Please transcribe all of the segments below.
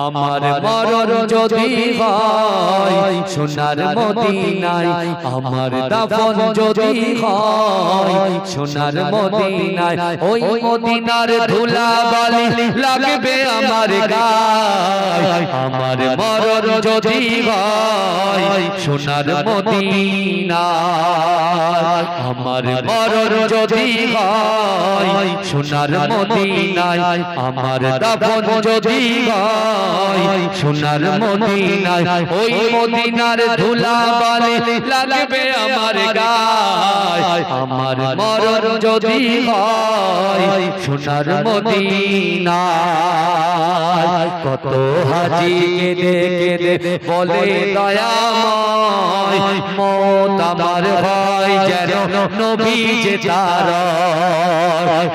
আমার মরণ যদি হয় সোনার মদিনায়, আমার দাফন যদি হয় সোনার মদিনায়, ওই মদিনার ধুলাবালি লাগবে আমার গায়ে। আমার মরণ যদি হয় সোনার মদিনায়, আমার মরণ যদি হয় সোনার মদিনায়, আমার দাফন যদি হয় সোনার মদিনায়, ওই মদিনার ধুলাবালি লাগবে আমার গায়ে। আমার মরণ যদি হয় সোনার মদিনায়, কত হাজি কেঁদে কেঁদে বলে দয়াময়, মত আমার ভয় যেন নবী যে তার।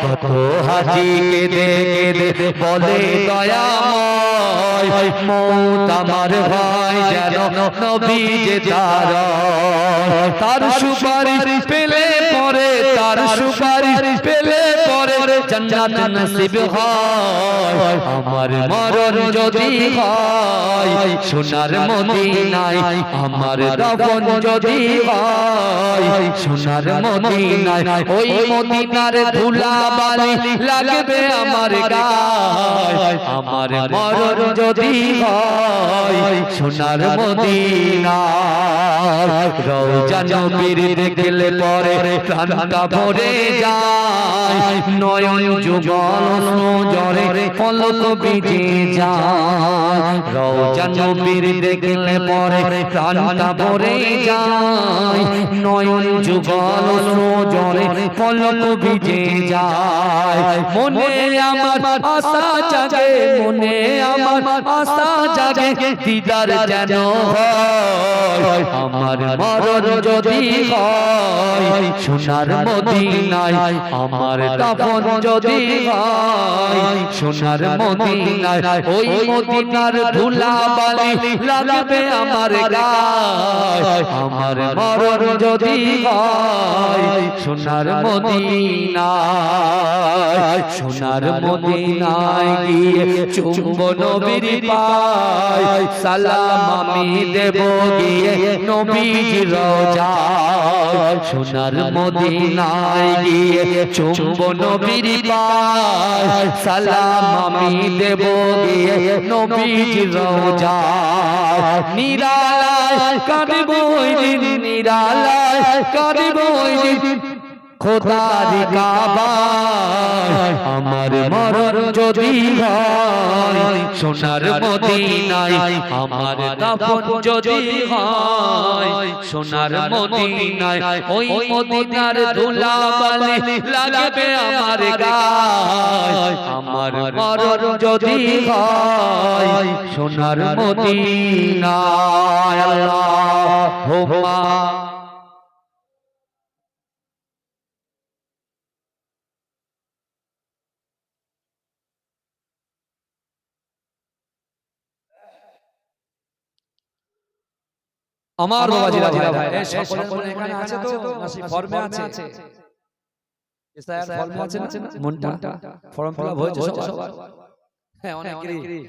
কত হাজি কেঁদে কেঁদে বলে দয়াময়, মত আমার ভয় যেন নবী যে তার। তার সুপারিশ পেলে পরে, তার সুপারিশ পেলে পরে জান্নাত নসিব হয়। আমার মরণ যদি হয় সোনার মদিনায়, আমার দাফন যদি হয় সোনার মদিনায়, ওই মদিনার ধুলাবালি লাগবে আমার গায়ে। আমার মরণ যদি হয় সোনার মদিনায়, রওজা নবীর দেখলে পরে প্রাণটা ভরে যায়, নয়ন যুগল জরে পলক ভিজে যায়। রওজা নবীর দেখলে পরে প্রাণটা ভরে যায়, নয়ন যুগল জরে পলক ভিজে যায়। মনে আমার আশা জাগে, মনে আমার আশা জাগে, দিদার যেন হয়। আমার মরণ যদি হয় সোনার মদিনায়, আমার দাফন যদি হয় সোনার মদিনায়, ওই মদিনার ধুলাবালি লাগবে আমার গায়ে। আমার মরণ যদি হয় সোনার মদিনায়, সোনার মদিনায় গিয়ে চুম্ব নবীর পায়, সালাম আমি দেব গিয়ে নবীজির রওজায়। সোনার মদিনায় গিয়ে চুম্ব নবীর পায়, সালাম আমি দেব গিয়ে নবীজির রওজায়। নিরালায় কাঁদব ওই দিন, নিরালায় কাঁদব ওই দিন খোদার কাবায়। আমার মরণ যদি হয় সোনার মদিনায়, আমার দাফন যদি হয় সোনার মদিনায়, ওই মদিনার ধুলাবালি লাগবে আমার গায়ে। আমার মরণ যদি হয় সোনার মদিনায়। আল্লাহুম্মা আমার বাবাজিরা ভাই সকলের মনে এখানে আছে তো, নাসি ফর্মে আছে, এসআইআর ফর্মে আছে না, মনটা ফর্ম ফিল আপ হয়েছে সবার? হ্যাঁ, অনেকেরই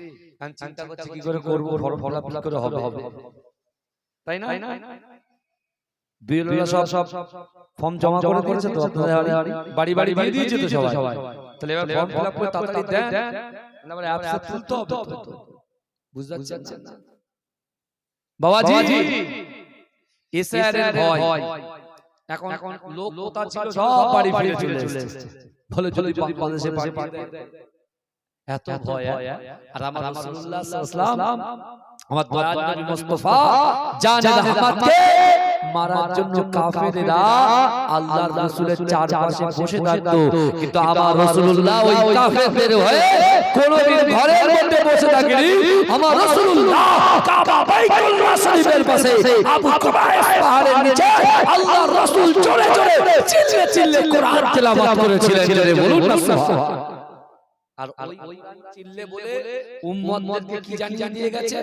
আমি চিন্তা করছি কি করে করব, ফর্ম ফিল আপ করে হবে, তাই না? বিএলওরা সব ফর্ম জমা করে দিয়েছে তো, আপনাদের বাড়ি বাড়ি দিয়ে দিয়েছে তো সবাই। তাহলে এবার ফর্ম ফিল আপ করে তাড়াতাড়ি দেন, তারপরে অ্যাপসে তুলতে হবে তো। বুঝতে পারছেন না বাবাজি? এসআইআর এর ভয় এখন লোক কোথা ছিল সব বাড়ি ফিরে চলে এসেছে, বলে যদি বাংলাদেশে পাঠিয়ে দেয়। এত ভয়। আর আমার রাসূলুল্লাহ সাল্লাল্লাহু আলাইহি ওয়াসাল্লাম, আমার দয়ার নবী মুস্তাফা জানে রাহমাতকে মারার জন্য কাফেররা আল্লাহর রাসূলের চারপাশে বসে থাকতো, কিন্তু আমার রাসূলুল্লাহ ওই কাফেরদের হয়ে কোনদিন ঘরের মধ্যে বসে থাকেনি। আমার রাসূলুল্লাহ কাবা বাইতুল্লাহ শরীফের পাশে আবু কুবাইস পাহাড়ের নিচে আল্লাহর রাসূল চলে চলে চিল্লে চিল্লে কোরআন তেলাওয়াত করেছিলেন। জোরে বলুন না সুবহানাল্লাহ। আর ওই চিল্লে বলে উম্মতদেরকে কি জানিয়ে দিয়ে গেছে?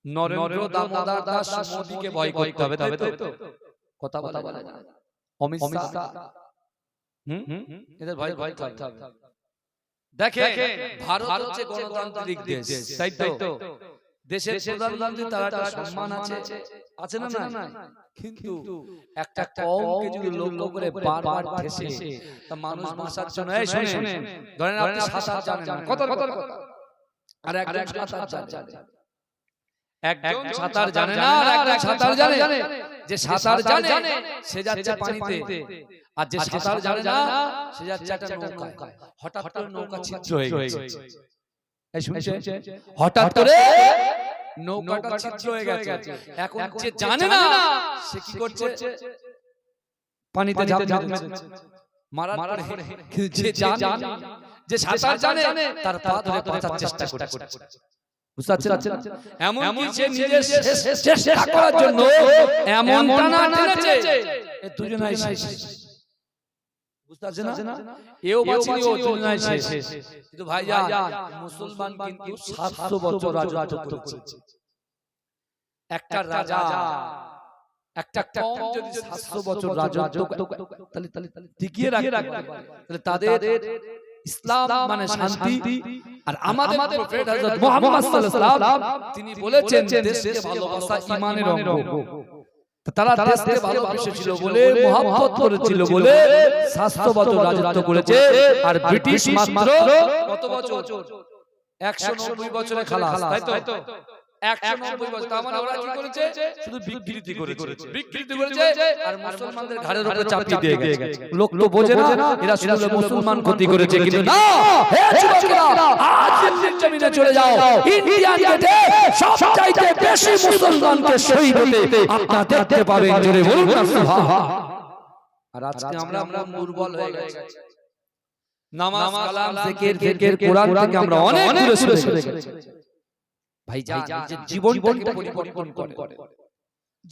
নরেন্দ্র দামোদর দাস মোদিকে ভয় করতে হবে, তাই তো কথা বলা যায় না। অমিত শাহ এদের ভয় করতে হবে। দেখে ভারত হচ্ছে গণতান্ত্রিক দেশ, তাই তো? দেশের প্রধানমন্ত্রী তার একটা সম্মান আছে, আছে না না? কিন্তু একটা কওমকে যদি লক্ষ্য করে বারবার ঠেসে, তা মানুষ বাঁচার জন্য এই শুনেন, ধরেন আপনি সাঁতার জানেন না, কত আর একজন সাঁতার জানে, একজন সাঁতার জানে না আর একজন সাঁতার জানে। যে সাঁতার জানে সে যাচ্ছে পানিতে, আর যে সাঁতার জানে না সে যাচ্ছে একটা নৌকায়। হঠাৎ করে নৌকা ছিদ্র হয়ে গেছে, এই শুনছেন? হঠাৎ করে নৌকাটা ছিদ্র হয়ে গেছে। এখন যে জানে না সে কি করছে? পানিতে ঝাঁপ মারছে, মারার পরে যে জানে, যে সাঁতার জানে, তার পা ধরে বাঁচার চেষ্টা করছে। বুঝতে পারছেন? এমন কি সে নিজের চেষ্টা করার জন্য এমন টানা টেনেছে, এই দুজনাই শেষ। বুঝতে পারছেন না? এও বাঁচিনি, ও দুজনাই শেষ। কিন্তু ভাইজান, মুসলমান কিন্তু 700 বছর রাজত্ব করেছে। একটা রাজা, একটা কওম যদি 700 বছর রাজত্ব তাহলে টিকিয়ে রাখবে, তাহলে তাদের ইসলাম মানে শান্তি। আর আমাদের প্রফেট হযরত মুহাম্মদ সাল্লাল্লাহু আলাইহি ওয়াসাল্লাম তিনি বলেছেন দেশকে ভালোবাসা ঈমানের অঙ্গ। তারা দেশকে ভালোবেসেছিল বলে, মহব্বত করেছিল বলে 700 বছর রাজত্ব করেছে। আর ব্রিটিশ মাত্র কত বছর? 190 বছরে খালাস, তাই তো? 190 বছর। তার মানে ওরা কি করেছে? শুধু বিকৃতি করেছে আর মুসলমানদের ঘাড়ের উপরে চাপিয়ে দিয়ে গেছে। লোক তো বোঝে না এরা শুধু মুসলমান ক্ষতি করেছে, কিন্তু না, হে যুবকেরা, আজ দিল্লির জমিনে চলে যাও, ইন্ডিয়ান গেটে সবচাইতে বেশি মুসলমানকে শহীদ হতে আপনারা দেখতে পাবেন। জোরে বলুন না সুবহান। আর আজকে আমরা দুর্বল হয়ে গেছি। নামাজ, কালাম, জিকির, কোরআন থেকে আমরা অনেক দূরে সরে গেছি। ভাইজান, যে জীবনটাকে পরিবর্তন করে,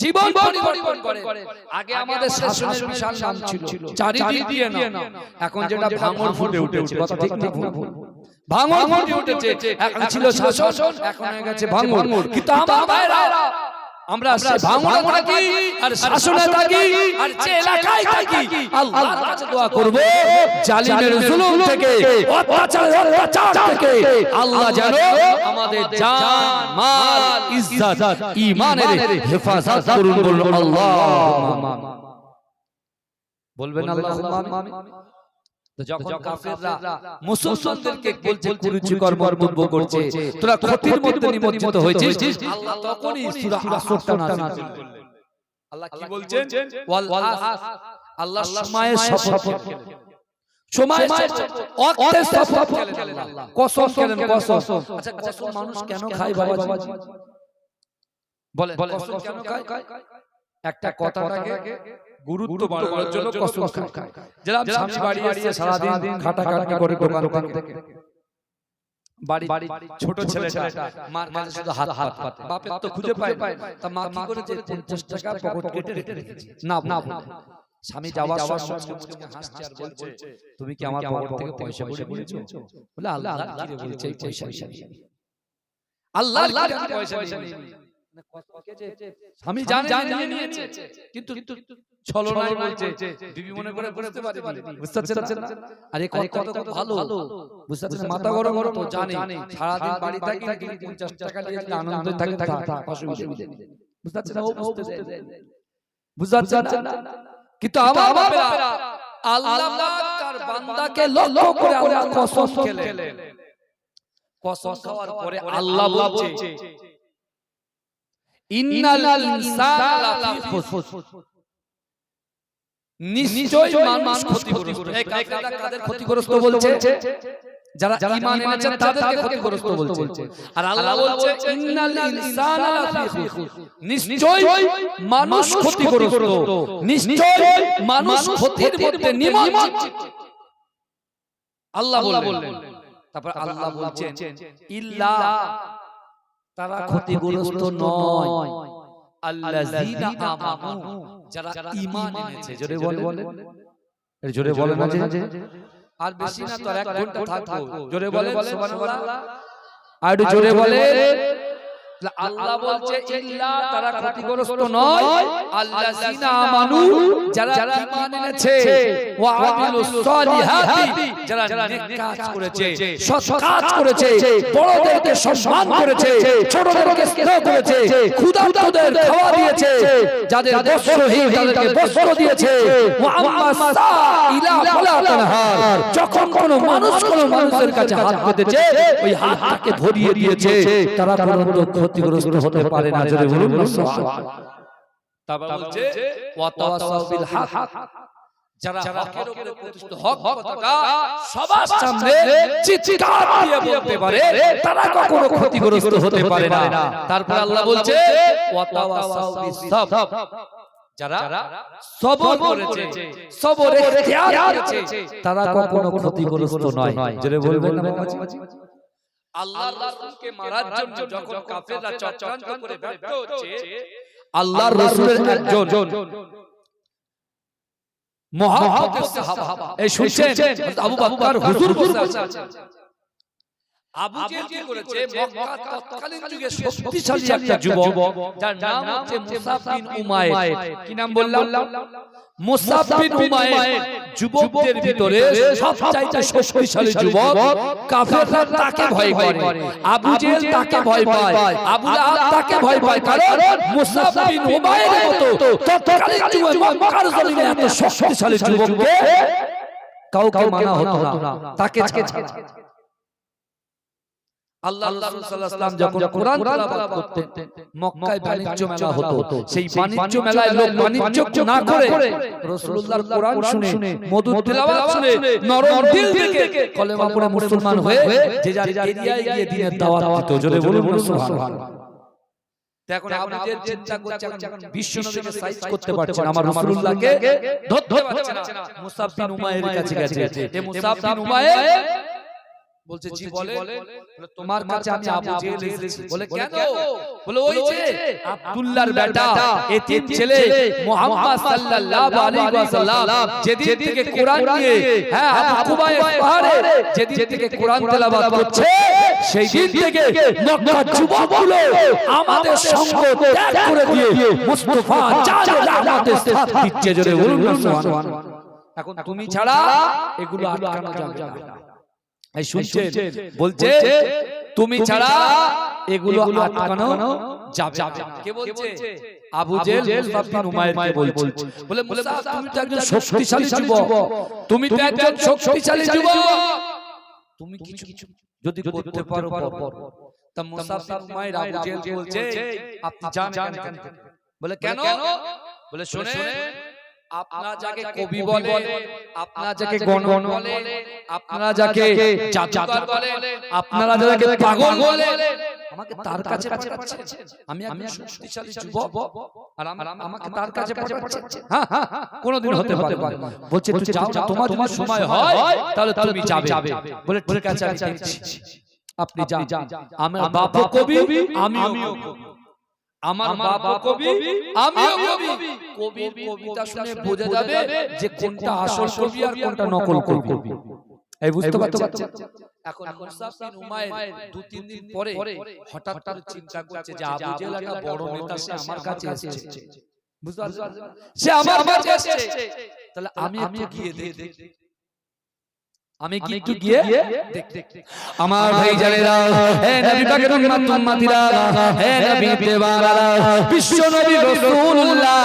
জীবন পরিবর্তন করে। আগে আমাদের শাসনের বিশাল নাম ছিল, চারিদিক দিয়ে না। এখন যেটা ভাঙর ফুটে উঠেছে, কথা ঠিক না ভুল? ভাঙর ফুটে উঠেছে। এখন ছিল শাসন, এখন হয়ে গেছে ভাঙর। কিন্তু আমার ভাইরা, আমরা ভাঙর থাকি আর শাসনে থাকি আর যে এলাকায় থাকি, আল্লাহর কাছে দোয়া করব জালিমের জুলুম থেকে, অত্যাচার থেকে আল্লাহ যেন আমাদের জান, মাল, ইজ্জত, ঈমানের হেফাজত করুন। বলুন আল্লাহুম্মা আমিন। বলবেন আল্লাহুম্মা আমিন। তো যখন কাফেররা মুসলমানদেরকে বলছে কুরুচিকর মন্তব্য করছে, তোরা ক্ষতির মধ্যে নিমজ্জিত হয়েছিস, আল্লাহ তখনই সূরা আসরটা নাযিল করলেন। আল্লাহ কি বলছেন? ওয়াল আস, আল্লাহ সময়ের শপথ খেলেন, সময়ের শপথ, ওয়াক্তের শপথ খেলেন, আল্লাহ কসম খেলেন, কসম। আচ্ছা, কসম মানুষ কেন খায় বাবাজি? বলেন কসম কেন খায়? একটা কথাটাকে গুরুত্ব বাড়ানোর জন্য কসম খায়। যেরকম স্বামী বাড়ি এসে সারা দিন খাটাখাটনি করে দোকান থেকে, বাড়ি ছোট ছেলেটা মার কাছে শুধু হাত পাতে, বাপের তো খুঁজে পায় না, তা মা কি করেছে? 50 টাকা পকেট কেটে রেখে দিয়েছে। না, স্বামী যাওয়ার সময় হাসছে আর বলছে, তুমি কি আমার পকেট থেকে পয়সা করে নিয়েছো? বলে আল্লাহ কি বলছে পয়সা নিয়ে, আল্লাহর কি পয়সা নিয়ে। আমি জানি নিয়েছে, কিন্তু ছলনায় বলছে, বিবি মনে করে বুঝতে পারেনি। বুঝতে পারছেন না? আরে কত ভালো, বুঝতে পারছেন? মাথা গরম তো জানে, সারা দিন বাড়ি থাকি, 50 টাকা নিয়ে আনন্দ থাকে, অসুবিধা নেই। বুঝতে পারছেন না? ও বুঝতে পারছেন না? কিন্তু আমার বাপেরা আল্লাহ তার বান্দাকে লক্ষ্য করে আল্লাহ কসম খেলেন। কসম খাওয়ার পরে আল্লাহ বলছে, ইন্নাল ইনসানা লাফি খুসর, নিশ্চয় মানুষ ক্ষতিগ্রস্ত। এই কাফেররা কাদের ক্ষতিগ্রস্ত বলছে? যারা ঈমান এনেছে তাদেরকে ক্ষতিগ্রস্ত বলছে। আর আল্লাহ বলছে ইন্নাল ইনসানা লাফি খুসর, নিশ্চয় মানুষ ক্ষতিগ্রস্ত, নিশ্চয় মানুষ ক্ষতির মধ্যে নিমজ্জিত। আল্লাহ বললেন। তারপর আল্লাহ বলছেন ইল্লা, তারা ক্ষতিগ্রস্ত নয়, আল্লাযীনা আমানু, যারা ঈমান এনেছে। জোরে বলেন, জোরে বলেন না যে, আর বেশি না তো, 1 ঘন্টা থাকবো। জোরে বলেন সুবহানাল্লাহ, আর জোরে বলেন আল্লাহ বলছে ইল্লা তারা ক্ষতিগ্রস্ত নয় আল্লাযিনা আমানু যারা ঈমান এনেছে ওয়া আমিলুস সলিহাতি যারা নেক কাজ করেছে সৎ কাজ করেছে বড়দেরকে সম্মান করেছে ছোটদেরকে স্নেহ করেছে ক্ষুধার্তদের খাওয়া দিয়েছে যাদের বস্ত্রহীন তাদেরকে বস্ত্র দিয়েছে ওয়া আম্মা সাইলা ফালা তানহার যখন কোনো মানুষের কাছে হাত পেতেছে ওই হাতটাকে ভরিয়ে দিয়েছে তারা কোনো ক্ষতিগ্রস্ত হতে পারে না জোরে বলুন সুবহানাল্লাহ তারপর বলছে ওয়া তাওয়াসাউ বিল হক যারা হকের উপরে প্রতিষ্ঠিত হক কথাটা সবার সামনে চিৎকার দিয়ে বলতে পারে তারা কখনো ক্ষতিগ্রস্ত হতে পারে না তারপর আল্লাহ বলছে ওয়া তাওয়াসাউ বিস সাবর যারা সবর করেছে সবর ইখতিয়ার করেছে তারা কখনো ক্ষতিগ্রস্ত নয় জোরে বলবেন না বাবাজি আল্লাহর রাসূলকে মারার জন্য যখন কাফেররা চক্রান্ত করে ব্যর্থ হচ্ছে আল্লাহর রাসূলের একজন মুহাব্বতের সাহাবা এই শুনছেন আবু বকর হুজুর বলতে আবু জেহেল কি করেছে মক্কা তৎকালীন যুগে শক্তিশালী একটা যুবক যার নাম হচ্ছে মুসাব বিন উমাইর কি নাম বললাম মুসাব বিন উমাইর যুবকদের ভিতরে সবচাইতে শক্তিশালী যুবক কাফেররা তাকে ভয় করে আবু জেহেল তাকে ভয় পায় আবু লাহাব তাকে ভয় পায় কারণ মুসাব বিন উমাইরের মতো তৎকালীন যুগে মক্কার জমিনে এত শক্তিশালী যুবককে কাউকে মানা হতো না তাকে ছাড়া আল্লাহ রাসূল সাল্লাল্লাহু আলাইহি ওয়াসাল্লাম যখন কোরআন তেলাওয়াত করতেন মক্কায় বাণিজ্য মেলা হতো সেই বাণিজ্য মেলায় লোক বাণিজ্য না করে রাসূলুল্লাহর কোরআন শুনে মধুর তেলাওয়াত শুনে নরম দিল থেকে কলেমা পড়ে মুসলমান হয়ে যে যার এরিয়ায় গিয়ে দ্বীনের দাওয়াত দিত জোরে বলুন সুবহানাল্লাহ এখন আবু জেহেল চিন্তা করছে এখন বিশ্বনবীকে সাইজ করতে পারছেন আমার রাসূলুল্লাহকে ধরতে পারছে না মুসাব বিন উমাইরের কাছে গেছে এ মুসাব বিন উমাইর বলছে জি বলে তোমার কাছে আমি আবু জেহেল এসেছি বলে কেন বলে ওই যে আব্দুল্লাহর বেটা এতিম ছেলে মুহাম্মদ সাল্লাল্লাহু আলাইহি ওয়াসাল্লাম যেদিন থেকে কোরআন নিয়ে হ্যাঁ আবু কুবাইস পাহাড়ে যেদিন থেকে কোরআন তেলাওয়াত করছে সেই দিন থেকে মক্কার যুবকগুলো আমাদের সঙ্গ ত্যাগ করে দিয়ে মুস্তাফা জানে রাহমাতের সাথ দিচ্ছে জোরে বলুন সুবহানাল্লাহ এখন তুমি ছাড়া এগুলো আটকানো যাবে না এই শুনছেন বলছে তুমি ছাড়া এগুলো আটকানো যাবে কে বলছে আবু জেহেল মুসাব বিন উমাইরকে বলছে বলে মুসাব তুমি তো একজন শক্তিশালী যুবক তুমি তো একজন শক্তিশালী যুবক তুমি কিছু যদি করতে পারো তা মুসাব বিন উমাইর আবু জেহেল বলছে আপনি জানেন কেন বলে কেন বলে শুনে আপনারা যাকে কবি বলে আপনারা যাকে গণন বলে আপনারা যাকে জাদুকর বলে আপনারা যাকে পাগল বলে আমাকে তার কাছে পাঠাচ্ছেন আমি শক্তিশালী যুবক আর আমাকে তার কাছে পাঠাচ্ছেন হ্যাঁ কোনদিন হতে পারে বলছে তুই যাও তোমার সময় হয় তাহলে তুমি যাবে বলে ঠিক আছে আমি দেখছি আপনি যান আমার বাবা কবি আমিও কবি আমার বাবা কবি আমিও কবি কবির কবিতা শুনে বোঝা যাবে যে কোনটা আসল কবি আর কোনটা নকল কবি এই বুঝতে পারছেন এখন মুসাব বিন উমাইর 2-3 দিন পরে হঠাৎ করে চিন্তা করছে যে আবু জেহেল একটা বড় নেতা সে আমার কাছে এসেছে বুঝতে পারছেন সে আমার কাছে এসেছে তাহলে আমি একটু গিয়ে দেখি আমি কি একটু গিয়ে দেখতে আমার ভাই জানেরা হে নবী পাকের উম্মতিরা হে নবী দেওয়ারা বিশ্ব নবী রাসূলুল্লাহ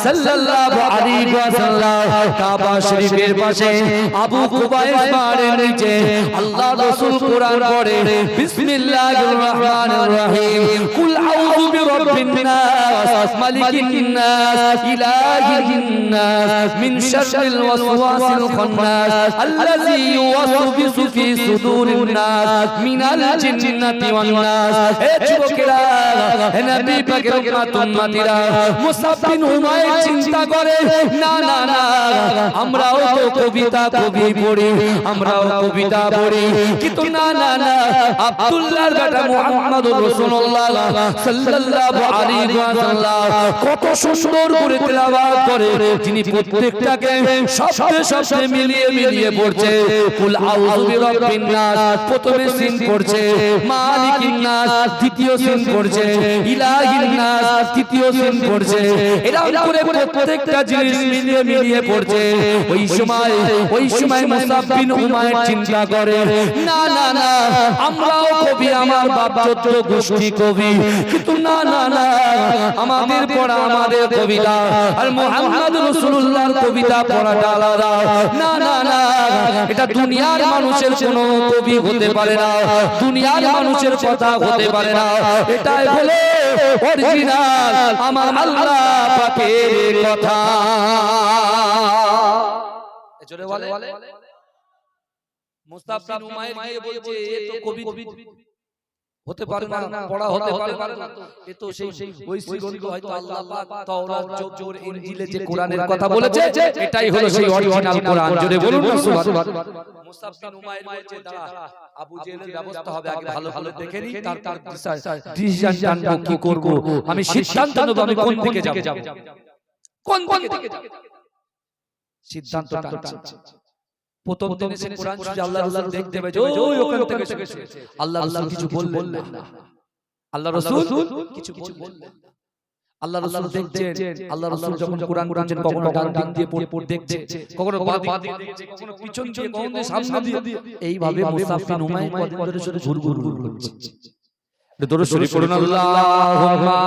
সাল্লাল্লাহু আলাইহি ওয়াসাল্লাম কাবা শরীফের পাশে আবু কুবাইস পাহাড়ের নিচে আল্লাহ রাসূল কোরআন পড়ে বিসমিল্লাহির রহমানির রহিম কুল আউযু বিরাব্বিন নাস মালিকিন নাস ইলাহিন নাস মিন শাররিল ওয়াসওয়াসিল খান্নাস আল্লাযী يوسوس في صدور الناس من الجنة والناس اے যুবকেরা হে নবী পাকের উম্মতিরা মুসাব বিন উমাইর চিন্তা করে না না না আমরাও তো কবিতা কবি পড়ি আমরাও কবিতা পড়ি কিন্তু না না না আব্দুল্লাহর বেটা মুহাম্মদুর রাসূলুল্লাহ সাল্লাল্লাহু আলাইহি ওয়াসাল্লাম কত সুন্দর করে তেলাওয়াত করে তিনি প্রত্যেকটাকে শব্দে শব্দে মিলিয়ে মিলিয়ে পড়ছে কুল আউযু বিরাব্বিন নাস প্রথমে সিন পড়ছে, মালিকিন নাস দ্বিতীয় সিন পড়ছে, ইলাহিন নাস তৃতীয় সিন পড়ছে। এরকম করে প্রত্যেকটা জিনিস মিলিয়ে পড়ছে। ওই সময় মুসাব বিন উমাইর চিন্তা করে, না না না, আমরাও কবি, আমার বাপ 14 গোষ্ঠী কবি, কিন্তু না না না, আমাদের পড়া আমাদের কবিতা আর মুহাম্মদ রাসূলুল্লাহর কবিতা পড়াটা আলাদা। না না না, এটা দুনিয়ার মানুষের কোনো কবি হতে পারে না, দুনিয়ার মানুষের কথা হতে পারে না, এটাই হলো অরিজিনাল আমার আল্লাহ পাকের কথা। জোরে বলে মুস্তাফ বিন উমাইর গিয়ে বলছে, এ তো কবি হতে পারে না, পড়া হতে পারে না, এ তো সেই ওই গ্রন্থ হয়তো আল্লাহ পাক তাওরাত জবুর ইনজিলে যে কোরআনের কথা বলেছে, এটাই হলো সেই অরিজিনাল কোরআন। জোরে বলুন না সুবহানাল্লাহ। মুস্তাফ বিন উমাইর বলছে, দাঁড়া, আবু জেহেলের ব্যবস্থা হবে, আগে ভালো ভালো দেখে নিই, তারপর ডিসিশন জানবো কি করব, আমি সিদ্ধান্ত নেব আমি কোন দিকে যাব, কোন দিকে যাব, সিদ্ধান্তটা প্রথম দিনে সে কোরআন শুনে আল্লাহ রাসূল দেখতে পেয়েছে, ওই ওখান থেকে আল্লাহ রাসূল কিছু বললেন না, আল্লাহ রাসূল কিছু বললেন না। আল্লাহ রাসূল দেখছেন, আল্লাহ রাসূল যখন কোরআন পড়ছেন, কখনো ডান দিক দিয়ে পড়ে দেখছে, কখনো বাঁ দিক দিয়ে দেখছে, কখনো পিছন দিয়ে, কখনো সামনে দিয়ে, এইভাবে মুসাফ বিন উমাইর কদিন ধরে শুধু ঘুরঘুর করছে। দরুদ শরীফ পড়ুন, আল্লাহুম্মা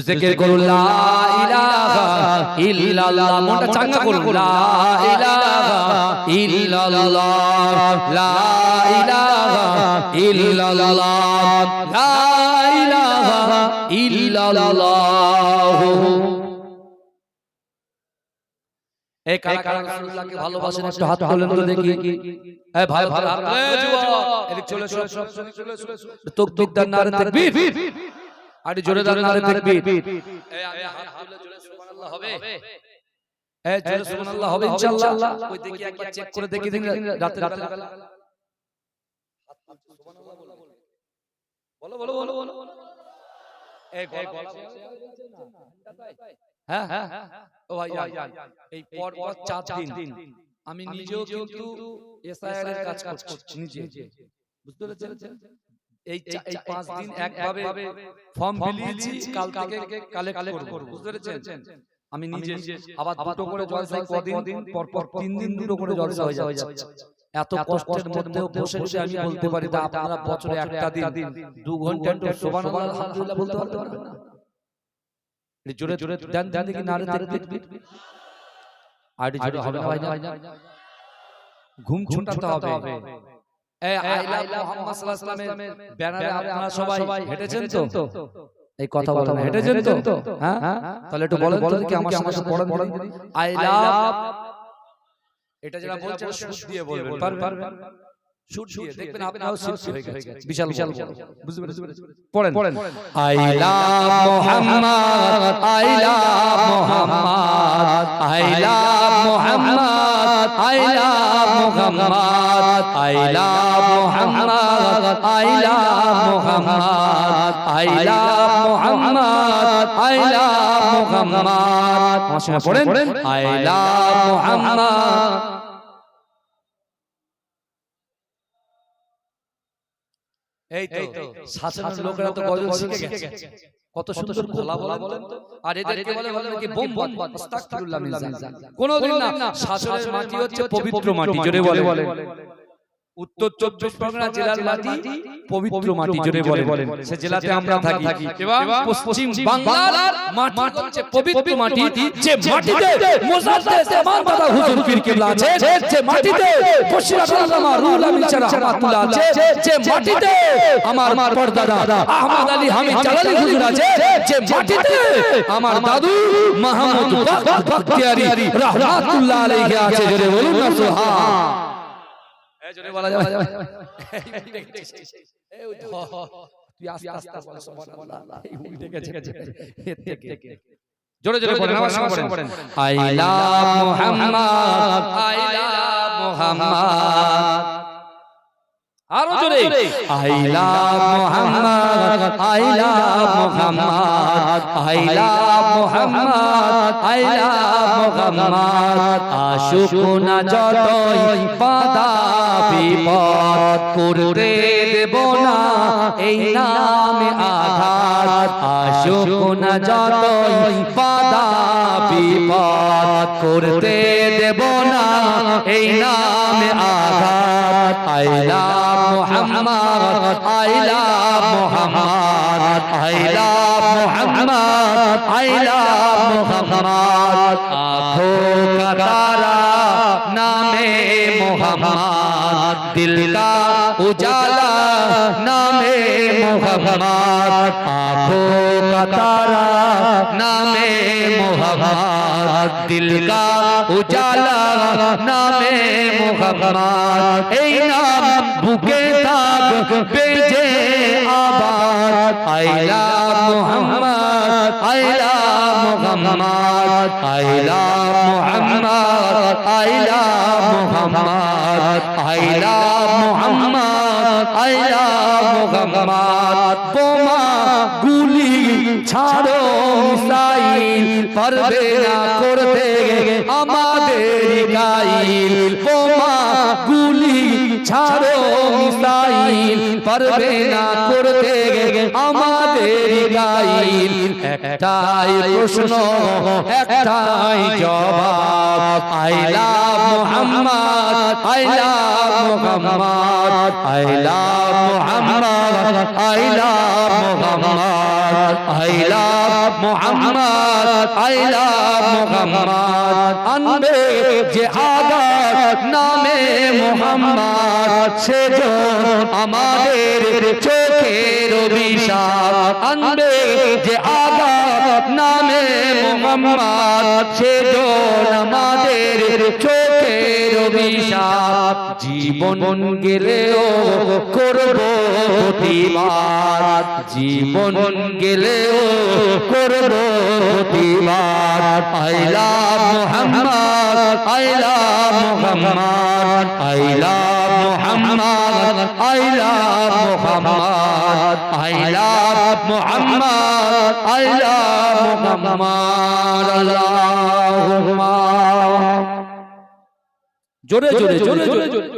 জিকির করুন, লা ইলাহা ইল্লাল্লাহ, মনটা চাঙ্গা করুন, লা ইলাহা ইল্লাল্লাহ, লা ইলাহা ইল্লাল্লাহ, লা ইলাহা ইল্লাল্লাহ। এই কারা কারা রাসূলুল্লাহকে ভালোবাসেন একটু হাত তোলেন তো দেখি। এই ভাই ভাই, এই যুবক এদিক চলে চলে তাকবীর নারে তাকবীর, আর জোরে দাঁড়ান নারে তাকবীর। এই আমি হাত তুলে জোরে সুবহানাল্লাহ হবে, এই জোরে সুবহানাল্লাহ হবে ইনশাআল্লাহ। ওই দেখি একবার চেক করে দেখি দিন রাতের বেলা হাত তুলছে সুবহানাল্লাহ বলো বলো বলো বলো বলো। এই গলা হ্যাঁ হ্যাঁ ও ভাই এই পর 4 দিন আমি নিজেও কিন্তু এসআইআর এর কাজ করছি নিজে, বুঝতে পেরেছেন? এই 5 দিন একভাবে ফর্ম বিলিয়েছি, কাল থেকে কালেক্ট করব, বুঝতে পেরেছেন? আমি নিজে আবার দুটো করে জলসা, কদিন পর পর 3 দিন দুটো করে জলসা হয়ে যাচ্ছে। এত কষ্টের মধ্যেও বসে বসে আমি বলতে পারি, তা আপনারা বছরে একটা দিন 2 ঘন্টা একটু সুবহানাল্লাহ আলহামদুলিল্লাহ বলতে পারবেন না? এই জোরে জোরে দেন দেন দেখি নারে তাকবীর, আর জোরে হবে না ভাই, ঘুম ছুটাতে হবে। এই আই লাভ মুহাম্মদ সাল্লাল্লাহু আলাইহি ওয়াসাল্লামের ব্যানারে আপনারা সবাই হেঁটেছেন তো? এই কথা বলেন, হেঁটেছেন তো? হ্যাঁ, তাহলে একটু বলেন কি আমার সাথে পড়েন, আই লাভ, এটা যারা বলছেন সুর দিয়ে বলবেন, পারবেন? সুর দিয়ে দেখবেন আপনারাও শিল্পী হয়ে গেছে, বিশাল বিশাল, বুঝতে পেরেছেন? পড়েন, I love Muhammad, I love Muhammad, I love Muhammad, I love Muhammad, I love Muhammad, I love Muhammad, I love Muhammad, I love Muhammad. আমার সঙ্গে পড়েন, আই লাভ মুহাম্মদ। এই তো শাসনের লোকেরা তো গজল শিখে গেছে, কত সুন্দর খোলা বলেন তো, আর এদেরকে বলে নাকি বোম আস্তাগফিরুল্লাহ মিন জালিক। কোনদিন না, শাসনের মাটি হচ্ছে পবিত্র মাটি, জোরে বলে। উত্তর 24 পরগনা জেলার মাটি পবিত্র মাটি, জোরে বলেন। সে জেলাতে আমরা থাকি, এবং পশ্চিম বাংলার মাটি হচ্ছে পবিত্র মাটি, যে মাটিতে মুজাদ্দেদ ইমাম দাদা হুজুর পীর কিবলা আছে, যে মাটিতে বশির আল্লামা রুহুল আমিন রাহমাতুল্লাহ আছে, যে মাটিতে আমার পরদাদা আহমদ আলী হামিদ জালালী হুজুর আছে, যে মাটিতে আমার দাদু মাহমুদ বখতিয়ারি রাহমাতুল্লাহ আলাইহি আছে, জোরে বলুন না সুবহান। জোরে বলা যাবে, এই তুই আস্তে আস্তে বল সুবহানাল্লাহ, এই উঠে গেছে এর থেকে। জোরে জোরে পড়েন, আমার সঙ্গে পড়েন। I love Muhammad, I love Muhammad. আরো জোরে, I love Muhammad, I love Muhammad, I love Muhammad, I love Muhammad. আশুক না যতই বাধা বিপদ, করতে দেব না এই নামে আঘাত। আশুক না যতই বাধা বিপদ, করতে দেব না এই নামে আঘাত। I love Muhammad, I love Muhammad, I love Muhammad, I love Muhammad. आँखों का तारा नामे मुहम्मद, दिल का उजाला नामे मुहम्मद। आँखों का तारा नामे मुहम्मद, दिल का उजाला नामे मुहम्मद। এই নাম বুকে থাকবে যে আবাদ। I love Muhammad, I love Muhammad, I love Muhammad, I love Muhammad, I love Muhammad, I love Muhammad. বোমা গুলি ছাড়ো মিসাইল, পারবে না করতে আমাদের গাইল। বোমা গুলি ছাড়ো মিসাইল, পারবে না করতে আমাদের গাইল। একটাই প্রশ্ন, একটাই জবাব। I love Muhammad, I love Muhammad, I love Muhammad, I love Muhammad, I love Muhammad, I love Muhammad. আনবে যে আঘাত নামে মুহাম্মদ, সেজন আমাদের চোখের অভিশাপ। আনবে যে আঘাত নামে মুহাম্মদ, সেজন আমাদের চোখের অভিশাপ। জীবন গেলেও করব প্রতিবাদ, জীবন গেলেও করব প্রতিবাদ। I love Muhammad, I love Muhammad, I love Muhammad, I love Muhammad, I love Muhammad, I love Muhammad. আল্লাহুম্মা জোরে জোরে জোরে জোরে জোরে।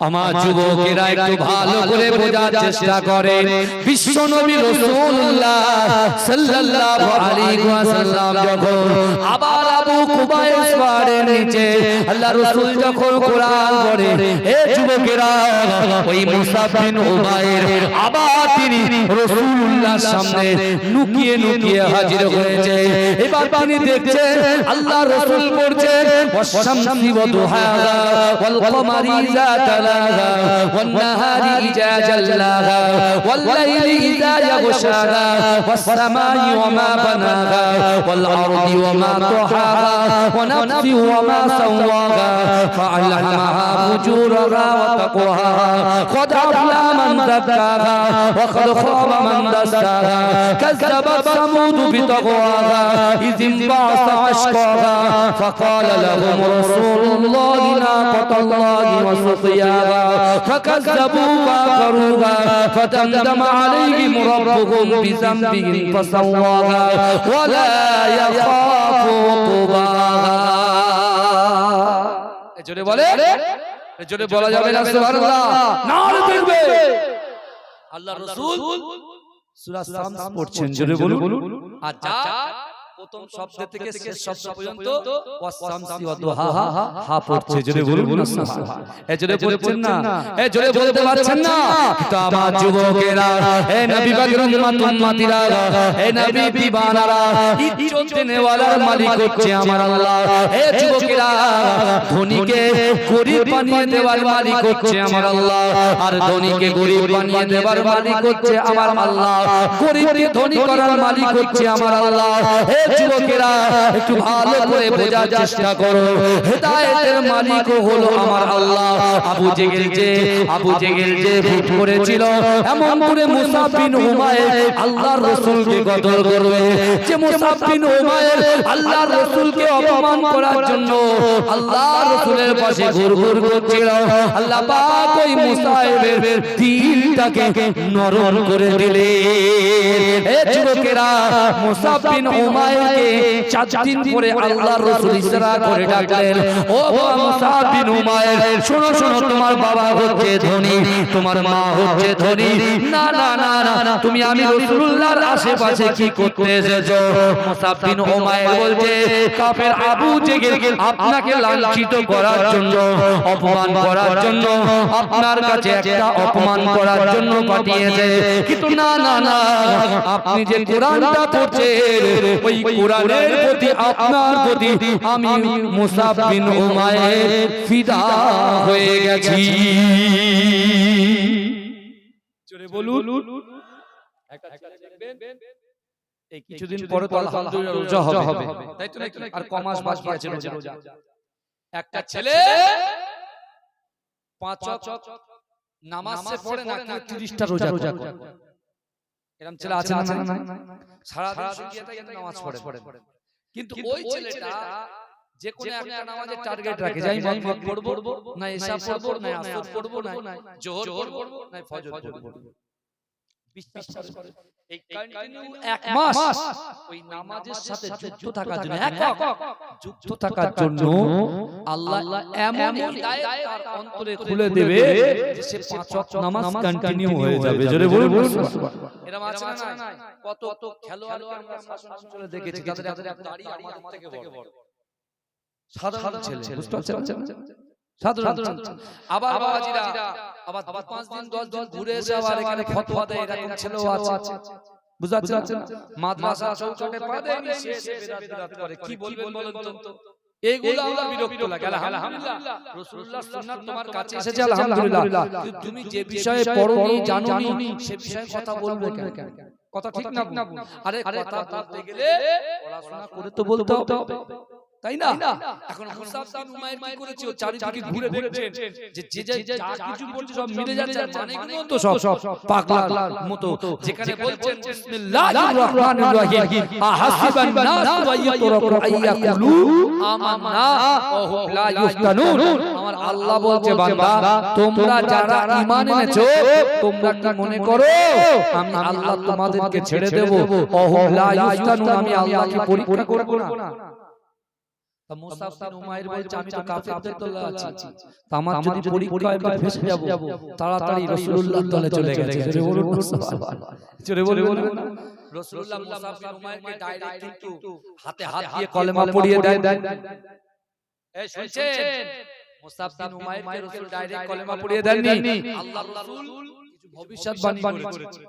আমার যুবকেরা একটু ভালো করে বোঝার চেষ্টা করেন। বিশ্ব নবী রাসূলুল্লাহ সাল্লাল্লাহু আলাইহি ওয়াসাল্লাম যখন আবার আবু কুবাইস পাহাড়ের নিচে আল্লাহ রাসূল যখন কোরআন পড়ে, এ যুবকেরা ওই মুসাব বিন উমাইর আবার তিনি রাসূলুল্লাহর সামনে লুকিয়ে লুকিয়ে হাজির হয়েছে। এবার তিনি দেখছেন আল্লাহ রাসূল পড়ছেন ওয়াশ-শামসি ওয়া দুহাহা ওয়াল কমারি ইযা তালাহা ওয়ান নাহারি ইযা জাল্লাহা ওয়াল লাইলি ইযা ইয়াগশাহা ওয়াস সামাই ওয়া মা বানাহা ওয়াল আরদি ওয়া মা তাহাহা ওয়া নাফসি ওয়া মা সাওয়াহা ফাআলহামাহা ফুজুরাহা ওয়া তাকওয়াহা قد أفلح من زكاها وقد خاب من دساها كذبت ثمود بطغواها إذ انبعث أشقاها فقال لهم رسول الله ناقة الله وسقياها فكذبوا فعقروها فدمدم عليهم ربهم بذنبهم فسواها ولا يخاف عقباها। জোরে বলে, জোরে বলা যাবে না সুবহানাল্লাহ, নারে তাকবীর। আল্লাহর রাসূল সূরা শামস পড়ছেন, জোরে বলুন। আচ্ছা, প্রথম শব্দ থেকে শেষ শব্দ পর্যন্ত ওয়াস-শামসি ওয়া দুহাহা হা পড়ছে, জোরে বলুন না সুবহানাল্লাহ। এ জোরে বলছেন না, এ জোরে বলতে পারছেন না? তো আমার যুবকেরা, হে নবী পাকের উম্মতিরা, হে নবী দিবানারা, ইজ্জত দেনেওয়ালার মালিক হচ্ছে আমার আল্লাহ। হে যুবকেরা, ধনীকে গরীব বানিয়ে দেওয়ার মালিক হচ্ছে আমার আল্লাহ, আর ধনীকে গরীব বানিয়ে দেওয়ার মালিক হচ্ছে আমার আল্লাহ। গরীবকে ধনী করার মালিক হচ্ছে আমার আল্লাহ। হে যুবকেরা একটু ভালো করে বোঝার চেষ্টা করো, হেদায়েতের মালিক হলো আমার আল্লাহ। আবু জেহেল যে ভুল করেছিল, এমন করে মুসাব বিন উমাইর আল্লাহর রাসূলকে কতল করবে, যে মুসাব বিন উমাইর আল্লাহর রাসূলকে অপমান করার জন্য আল্লাহর রাসূলের পাশে ঘুরঘুর করছিল, আল্লাহ পাক ওই মুসাইবের দিলটাকে নরম করে দিলেন। এ যুবকেরা, মুসাব বিন উমাইরকে 4 দিন পরে আল্লাহর রাসূল ইশরা করে ডাকলেন, ও মুসাব বিন উমাইর, শোনো শোনো, তোমার বাবা হচ্ছে ধনী, তোমার মা হচ্ছে ধনী, না না না না, তুমি আমি রাসূলুল্লাহর আশেপাশে কি করতে এসেছো? মুসাব বিন উমাইর বলছে, কাফের আবু জেহেল আপনাকে লাঞ্ছিত করার জন্য, অপমান করার জন্য, আপনার কাছে একটা অপমান করার জন্য পাঠিয়েছে। কিন্তু না না না, আপনি যে কোরআনটা পড়ছেন, ওই কোরআনের প্রতি, আপনার প্রতি আমি মুসাব বিন উমাইর ফিদা হয়ে গেছি। জোরে বলুন। এই কিছুদিন পরে তো আলহামদুলিল্লাহ রোজা হবে, তাই তো নাকি? আর কমাস বাকি আছে রোজা। একটা ছেলে 5 ওয়াক্ত নামাজ সে পড়ে না, 30টা রোজা করে। এরকম ছেলে আছে না? সারা দিন শুকিয়ে থাকে, নামাজ পড়ে। কিন্তু ওই ছেলেটা যে কোন একটা নামাজের টার্গেট রাখে, যাই মাগরিব পড়ব, না ইশা পড়ব, না আসর পড়ব, না যোহর পড়ব, না ফজর পড়ব। বিশ্বাস করে এই কন্টিনিউ 1 মাস ওই নামাজের সাথে যুক্ত থাকার জন্য, যুক্ত থাকার জন্য আল্লাহ এমন হিদায়াত তার অন্তরে খুলে দেবে যে সে 5 ওয়াক্ত নামাজ কন্টিনিউ হয়ে যাবে। জোরে বলুন সুবহানাল্লাহ। এরকম আছে না? কত খেলোয়াড়কে আমরা শাসন অঞ্চলে দেখেছি, তাদের দাড়ি আমাদের থেকে বড়, সাধারণ ছেলে, বুঝতে পারছেন? সাধারণ। আবার বাবাজিরা আবার 5 দিন 10 দিন ঘুরে এসে আবার এখানে ফতোয়া দেয়, এরকম ছেলেও আছে, বুঝতে পারছেন? মাদ্রাসা চৌকাটে পা দেয়নি, সে বেদাত করে। কি বলবেন বলুন তো? এইগুলো আমরা বিরক্ত লাগে। আলহামদুলিল্লাহ রাসূলুল্লাহর সুন্নাত তোমার কাছে এসেছে, আলহামদুলিল্লাহ। তুমি যে বিষয়ে পড়োনি, জানোনি, সে বিষয়ে কথা বলবে কেন? কথা ঠিক না? আরে কথা বলতে গেলে পড়াশোনা করে তো বলতে হবে, তাই না? এখন মুসাব বিন উমাইর কি করেছে? ও চারিদিকে ঘুরে দেখছেন যে যা কিছু বলছে সব মিলে যাচ্ছে, মানেগুলো তো সব পাগলার মতো। যেখানে বলছেন বিসমিল্লাহির রহমানির রহিম, আহাসিবান নাস ওয়ায়াতরাকু আইয়াকুলু আমান্না ওয়া হুম লা ইফতানুন। আমার আল্লাহ বলছে, বান্দা তোমরা যারা ঈমান এনেছো, তোমরা কি মনে করো আমি আল্লাহ তোমাদেরকে ছেড়ে দেব? ওয়া হুম লা ইফতানুন, আমি আল্লাহকে পরীক্ষা করব না। মুসাব বিন উমাইর বলছে, আমি তো কাফেরদের দলে আছি, আমার যদি পরীক্ষায় আমি ফেঁসে যাব, তাড়াতাড়ি রাসূলুল্লাহর দলে চলে গেছে। জোরে বলুন সুবহানাল্লাহ। জোরে বলুন। রাসূলুল্লাহ মুসাব বিন উমাইরকে ডাইরেক্ট কিন্তু হাতে হাত দিয়ে কলেমা পড়িয়ে দেন। এই শুনছেন? মুসাব বিন উমাইরকে রাসূল ডাইরেক্ট কলেমা পড়িয়ে দেননি, আল্লাহর রাসূল কিছু ভবিষ্যৎবাণী করেছে।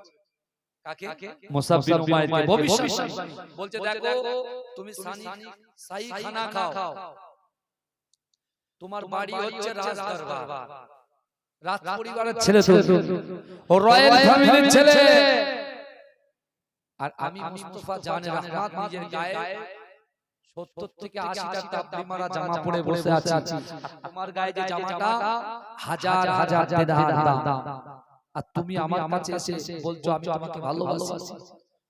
কাকে? মুসাব বিন উমাইরকে ভবিষ্যৎবাণী বলছে, দেখো তুমি শাহী খানা খাও, তোমার বাড়ি হচ্ছে রাজ দরবার, রাজ পরিবারের ছেলে, ও রয়্যাল ফ্যামিলির ছেলে। আর আমি মুস্তাফা জানে রহমত নিজের গায়ে 70 থেকে 80টা তাবলি মারা জামা পরে বসে আছি, তোমার গায়ে যে জামাটা হাজার হাজার দিরহাম দাম, আর তুমি আমার কাছে এসে বলছো আমি তোমাকে ভালোবাসি।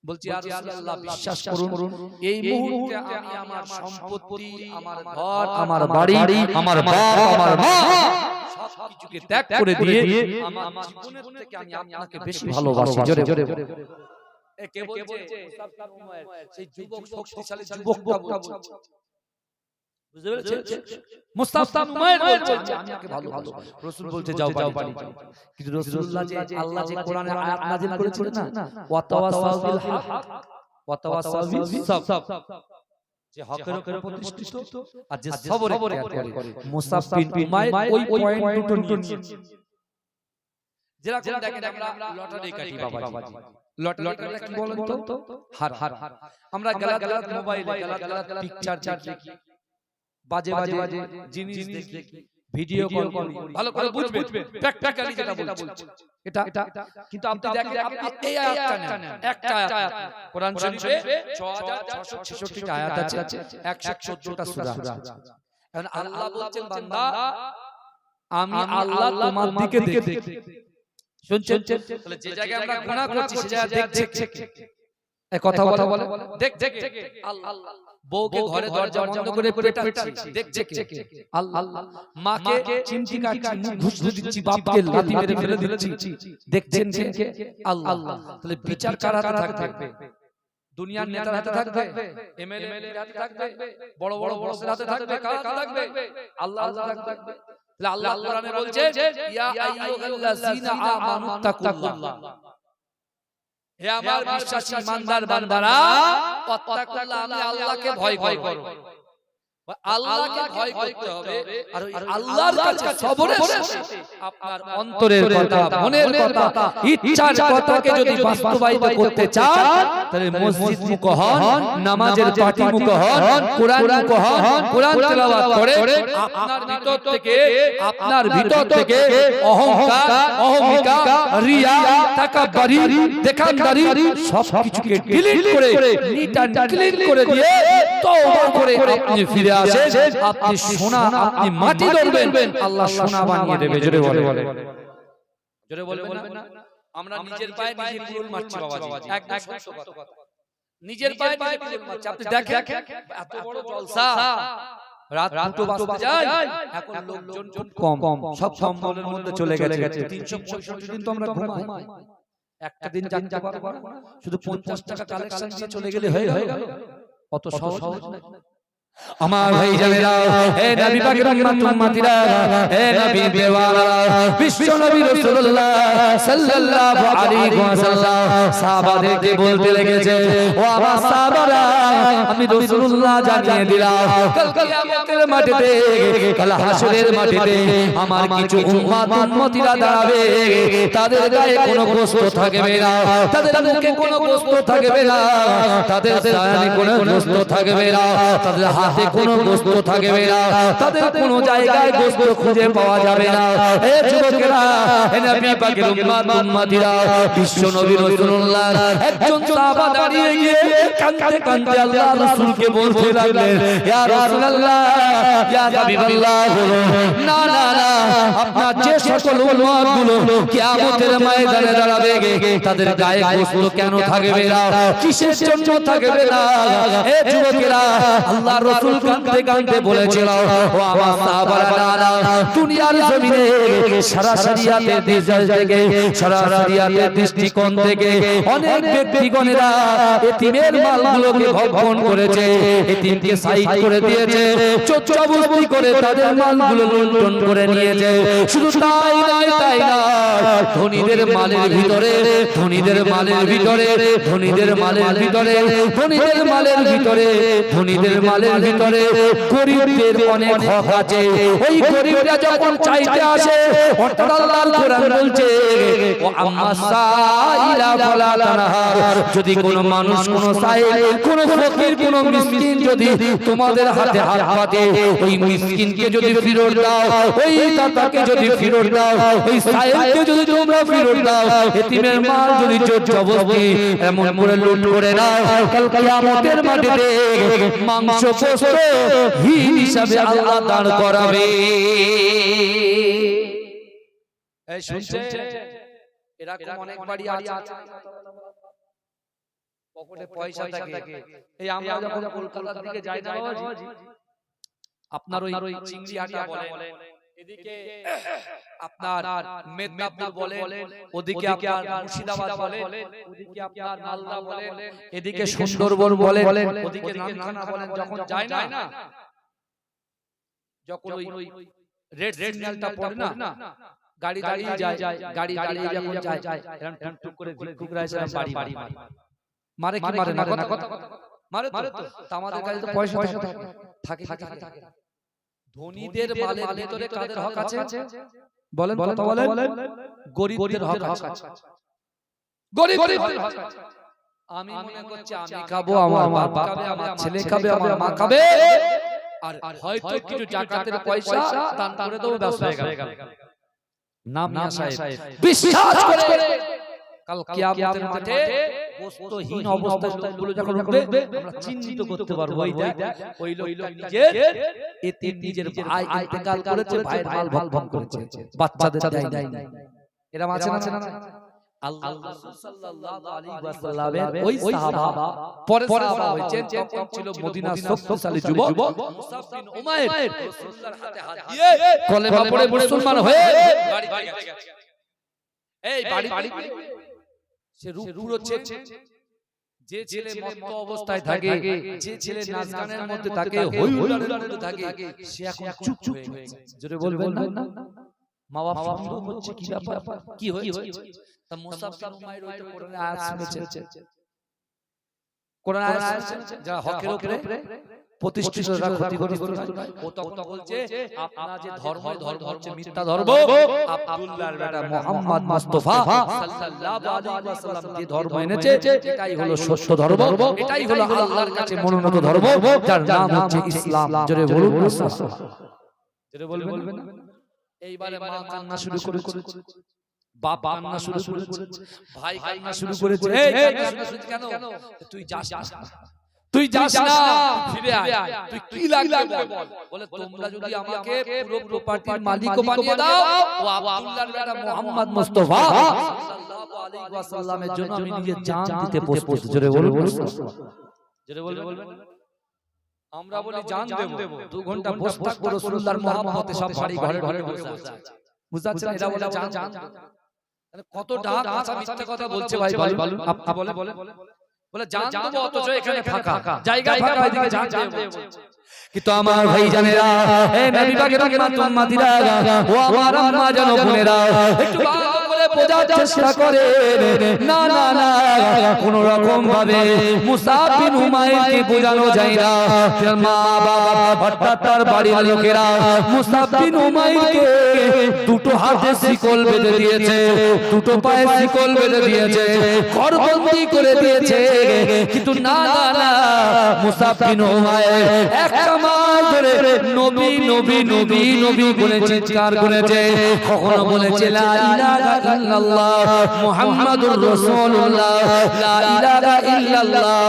বলছি ইয়া রাসূলুল্লাহ, বিশ্বাস করুন, এই মুহূর্তে আমি আমার সম্পত্তি, আমার ঘর, আমার বাড়ি, আমার বাপ, আমার মা সবকিছুকে ত্যাগ করে দিয়ে আমার জীবনের থেকে আমি আপনাকে বেশি ভালোবাসি। জোরে জোরে এ কে বলছে? মুসাব বিন উমাইর, সেই যুবক, শক্তিশালী যুবকটা বলছে। বুঝতে পেরেছেন? মুসাব বিন উমাইর বলছে আমি আপনাকে ভালোবাসি। রাসূল বলছে যাও বাড়ি যাও। কিন্তু রাসূলুল্লাহ যে আল্লাহ যে কোরআনে আয়াত নাযিল করেছিলেন না, ওয়া তাওয়াসাউ বিল হক ওয়া তাওয়াসাউ বিস সাবর, যে হকের উপর প্রতিষ্ঠিত আর যে সবরে করে। মুসাব বিন উমাইর ওই পয়েন্ট দুটো নিয়েছে। যেরকম দেখেন আমরা লটারি কাটি বাবাজি, লটারি কি বলেন তো? হার। আমরা গালাত মোবাইলে গালাত পিকচার দেখি, বাজে জিনিস দেখি, ভিডিও কল করি, ভালো করে বুঝবেন প্র্যাকটিক্যালি যেটা বলছি এটা। কিন্তু আপনি দেখেন, আপনি এই আয়াতটা নেন, একটা আয়াত কোরআন শরীফে 6666 টা আয়াত আছে, 114টা সূরা আছে। এখন আল্লাহ বলছেন, বান্দা আমি আল্লাহ তোমার দিকে দেখি। শুনছেন? তাহলে যে জায়গায় আমরা গুনাহ করছি সে জায়গা দেখছে এই কথা বলে দেখছে আল্লাহ। বউকে ঘরে দরজা বন্ধ করে পেটাচ্ছি, দেখছে কে? আল্লাহ। মাকে চিমটি কাটছি, মুখ ঘুষ দিচ্ছি, বাপকে লাথি মেরে ফেলে দিচ্ছি, দেখছেন কে? আল্লাহ। তাহলে বিচার কার হাতে থাকবে? দুনিয়ার নেতার হাতে থাকবে? এমএলএ এর হাতে থাকবে? বড় বড় বসের হাতে থাকবে? কার হাতে থাকবে? আল্লাহর হাতে থাকবে। তাহলে আল্লাহ কোরআনে বলছে, ইয়া আইয়ুহাল্লাযীনা আমানু তাকুল্লাহ, হে আমার বিশ্বাসী ইমানদার বান্দারা, তাকুল্লাহ, আমি আল্লাহকে ভয় করো। আল্লাহকে ভয় করতে হবে। আর ওই আল্লাহর কাছে সবরের সাথে আপনার অন্তরের কথা, মনের কথা, ইচ্ছার কথাকে যদি বাস্তবায়িত করতে চান, তাহলে মসজিদ মুখ হন, নামাজের পাটি মুখ হন, কোরআন মুখ হন, কোরআন তেলাওয়াত করে আপনার ভিতর থেকে অহংকার, অহমিকা, রিয়া, তাকাব্বুরি, দেখানদারি সব কিছুকে ডিলিট করে, নিট এন্ড ক্লিন করে দিয়ে তওবা করে আপনি ফিরে আসেন, আপনি সোনা, আপনি মাটি ধরবেন, আল্লাহ সোনা বানিয়ে দেবে। জোরে বলবেন না? আমরা নিজের পায়ে নিজে কুড়ুল মারছি বাবাজি, একদম সত্য কথা। নিজের পায়ে নিজে কুড়ুল মারছি। আপনি দেখেন এত বড় জলসা, রাত 2টো বাজতে যায়, এখন লোকজন কম, সব সম্বলের মধ্যে চলে গেছে। 365 দিন তো আমরা ঘুমাই, একটা দিন জানতে পারবো না, শুধু 50 টাকা কালেকশন দিয়ে চলে গেলে হয়ে গেল। অত সহজ না আমার ভাই জানেরা, হে নবী পাকের উম্মতিরা, হে নবী দেওয়ারা, বিশ্ব নবী রাসূলুল্লাহ সাল্লাল্লাহু আলাইহি ওয়াসাল্লাম সাহাবাদেরকে বলতে লেগেছে, ও আমার সাহাবারা, আমি রাসূলুল্লাহ জানিয়ে দিলাম, কাল কিয়ামতের মাটিতে, কাল হাসরের মাটিতে আমার কিছু উম্মতিরা দাঁড়াবে, তাদের গায়ে কোনো গোশত থাকবে না, তাদের মুখে কোনো গোশত থাকবে না, তাদের সামনে কোনো গোশত থাকবে না, তাদের হাতে কোনো গোশত থাকবে না, তাদের কোনো জায়গায় গোশত খুঁজে পাওয়া যাবে না। হে যুবকেরা, হে নবী পাকের উম্মতিরা, বিশ্ব নবী রাসূলুল্লাহ একজন সাহাবা দাঁড়িয়ে গিয়ে কাঁদতে কাঁদতে আল্লাহ রাসূলকে বলতে লাগলেন, ইয়া রাসূলুল্লাহ, ইয়া হাবিবাল্লাহ, না না না, আপনার যে সকল উম্মতগুলো কিয়ামতের ময়দানে দাঁড়াবে, তাদের গায়ে গোশত কেন থাকবে না, কিসের জন্য থাকবে না? হে যুবকেরা, আল্লাহ রাসূল কাঁদতে কাঁদতে বলেছিল, ও আমার সাহাবারা, না না, দুনিয়ার জমিনে সরাসরিয়াতের দৃষ্টিকোণ থেকে অনেক ব্যক্তিগণেরা এতিমের মালগুলোকে ভক্ষণ করেছে, এতিমকে সাইড করে দিয়েছে, চোরাবস্তি করে তাদের মালগুলো লুণ্ঠন করে নিয়েছে। শুধু তাই নয়, ধনীদের মালের ভিতরে, ধনীদের মালের ভিতরে, ধনীদের মালের ভিতরে, ধনীদের মালের ভিতরে, ধনীদের মালের ভিতরে গরিবদের অনেক হক আছে। ওই গরিবরা যখন চাইতে আসে, অর্থাৎ আল্লাহর কোরআন বলছে, ও আম্মা সাইলা ফালা তানহার, যদি কোনো মানুষ, কোনো সাইল, কোনো ফকির, কোনো মিসকিন যদি তোমাদের হাতে হাত পাতে, ওই মিসকিনকে যদি ফিরত দাও, ওই দাতাকে যদি ফিরত দাও, ওই সাইলকে যদি তোমরা ফিরত দাও, এতিমের মাল যদি জবরদস্তি এমন করে লুট করে নাও, কাল কিয়ামতের মাটিতে মাংস গোশত হিসাবে আল্লাহ দান করাবে। এই শুনছেন, এরকম অনেক বাড়ি আছে, পকেটে পয়সা থাকে। এই আমরা যখন কলকাতার দিকে যাই না বাবাজি, আপনার ওই চিংড়িহাটা বলেন, এদিকে আপনার মেদিনীপুর বলেন, ওদিকে আপনার মুর্শিদাবাদ বলেন, ওদিকে আপনার মালদা বলেন, এদিকে সুন্দরবন বলেন, ওদিকে নামখানা বলেন, যখন যায় না, যখন ওই রেড সিগন্যালটা পড়ে না, গাড়ি দাঁড়িয়ে যায়, গাড়ি দাঁড়িয়ে যখন যায়, এরকম টুকটুক করে ভিক্ষুকরা এসে বাড়ি মারে, কি মারে না, কথা মারে তো। আমাদের কাছে তো পয়সা থাকে। ধনীদের মালের ভিতরে কাদের হক আছে বলেন, কথা বলেন? গরিবদের হক আছে। গরিবদের হক আছে। আমি মনে করছি আমি খাবো, আমার বাবা খাবে, আমার ছেলে খাবে, আমার মা খাবে, আর হয়তো কিছু জাকাতের পয়সা দান করে দেবো, ব্যস্ত হয়ে গেল। নাম মিয়া সাহেব বিশ্বাস করে কাল কিয়ামতের মাঠে বস্তুহীন অবস্থায় বলে যখন উঠবে আমরা চিহ্নিত করতে পারবো ওই দেখ ওই লোকটা নিজের এতিম নিজের ভাই ইন্তেকাল করেছে, ভাইয়ের মাল ভাগ ভাগ করেছে, বাচ্চাদের দেয় নাই। এরকম আছে না? আল্লাহ রাসূল সাল্লাল্লাহু আলাইহি ওয়াসাল্লামের ওই সাহাবা পরে সাহাবা হয়েছে, তখন ছিল মদিনার শক্তিশালী যুবক মুসাব বিন উমাইর, রাসূলুল্লাহর হাতে হাত দিয়ে কলেমা পড়ে মুসলমান হয়ে বাড়িতে গেছে। এই বাড়ি সে রূপপুর হচ্ছে যে ছেলে মত্ত অবস্থায় থাকে, যে ছেলে নাচ গানের মধ্যে থাকে, হই হুল্লোড়ের মধ্যে থাকে, সে এখন চুপ হয়ে গেছে। জোরে বলবেন না? মা বাবা সন্দেহ করছে কি ব্যাপার, কি হয়েছে? তা মুসাব বিন উমাইর ওই কোরআনের আয়াত শুনেছে, কোরআনের আয়াত শুনেছে, যা হকের উপরে প্রতিষ্ঠিতরা ক্ষতিগ্রস্ত নয়। ও তখন বলছে আপনারা যে ধর্ম হচ্ছে মিথ্যা ধর্ম, আব্দুল্লাহর বেটা মুহাম্মদ মুস্তাফা সাল্লাল্লাহু আলাইহি ওয়াসাল্লাম যে ধর্ম এনেছে এটাই হলো সত্য ধর্ম, এটাই হলো আল্লাহর কাছে মনোনীত ধর্ম, যার নাম হচ্ছে ইসলাম। জোরে বলুন না, জোরে বলবেন না? এইবারে মা কান্না শুরু করেছে, বাপ কান্না শুরু করেছে, ভাই কান্না শুরু করেছে। এই কান্না শুরু কেন? তুই যাস না, ফিরে আয়, তুই কি লাগবে বল। বলে তোমরা যদি আমাকে পুরো প্রপার্টির মালিকও বানিয়ে দাও, ও আব্দুল্লাহর বেটা মুহাম্মদ মুস্তাফা সাল্লাল্লাহু আলাইহি ওয়াসাল্লামের জন্য আমি নিজে জান দিতে প্রস্তুত। জোরে বলুন, জোরে বলবেন। আমরা বলি জান দেব, 2 ঘন্টা বসে থাকবো রাসূলুল্লাহর মহব্বতে, সব বাড়ি ঘরে ঘরে বসে আছে। বুঝাচ্ছেন? এটা বলে জান। কত ডাক আচ্ছা মিথ্যা কথা বলছে ভাই, বলুন আপনি বলে জান দেব, অথচ এখানে ফাঁকা জায়গা, ফাঁকা এদিকে জান দেব। কিন্তু আমার ভাই জানেরা, এ নবী পাকের উম্মতিরা, ও আমার আম্মা জানো বোনেরা, একটু ভালো করে বোঝার চেষ্টা করে। না না না, কোন রকম ভাবে মুসাব বিন উমাইরকে বোঝানো যায় না। মা বাবা অর্থাৎ তার বাড়ির লোকেরা মুসাব বিন উমাইরকে 2 হাতে শিকল বেঁধে দিয়েছে, 2 পায়ে শিকল বেঁধে দিয়েছে, ঘরবন্দি করে দিয়েছে। কিন্তু না না না, মুসাব বিন উমাইর একটা মাস ধরে নবী নবী নবী নবী বলে চিৎকার করেছে। কখনো বলেছে লা ইলাহা ইল্লাল্লাহ মুহাম্মাদুর রাসূলুল্লাহ, লা ইলাহা ইল্লাল্লাহ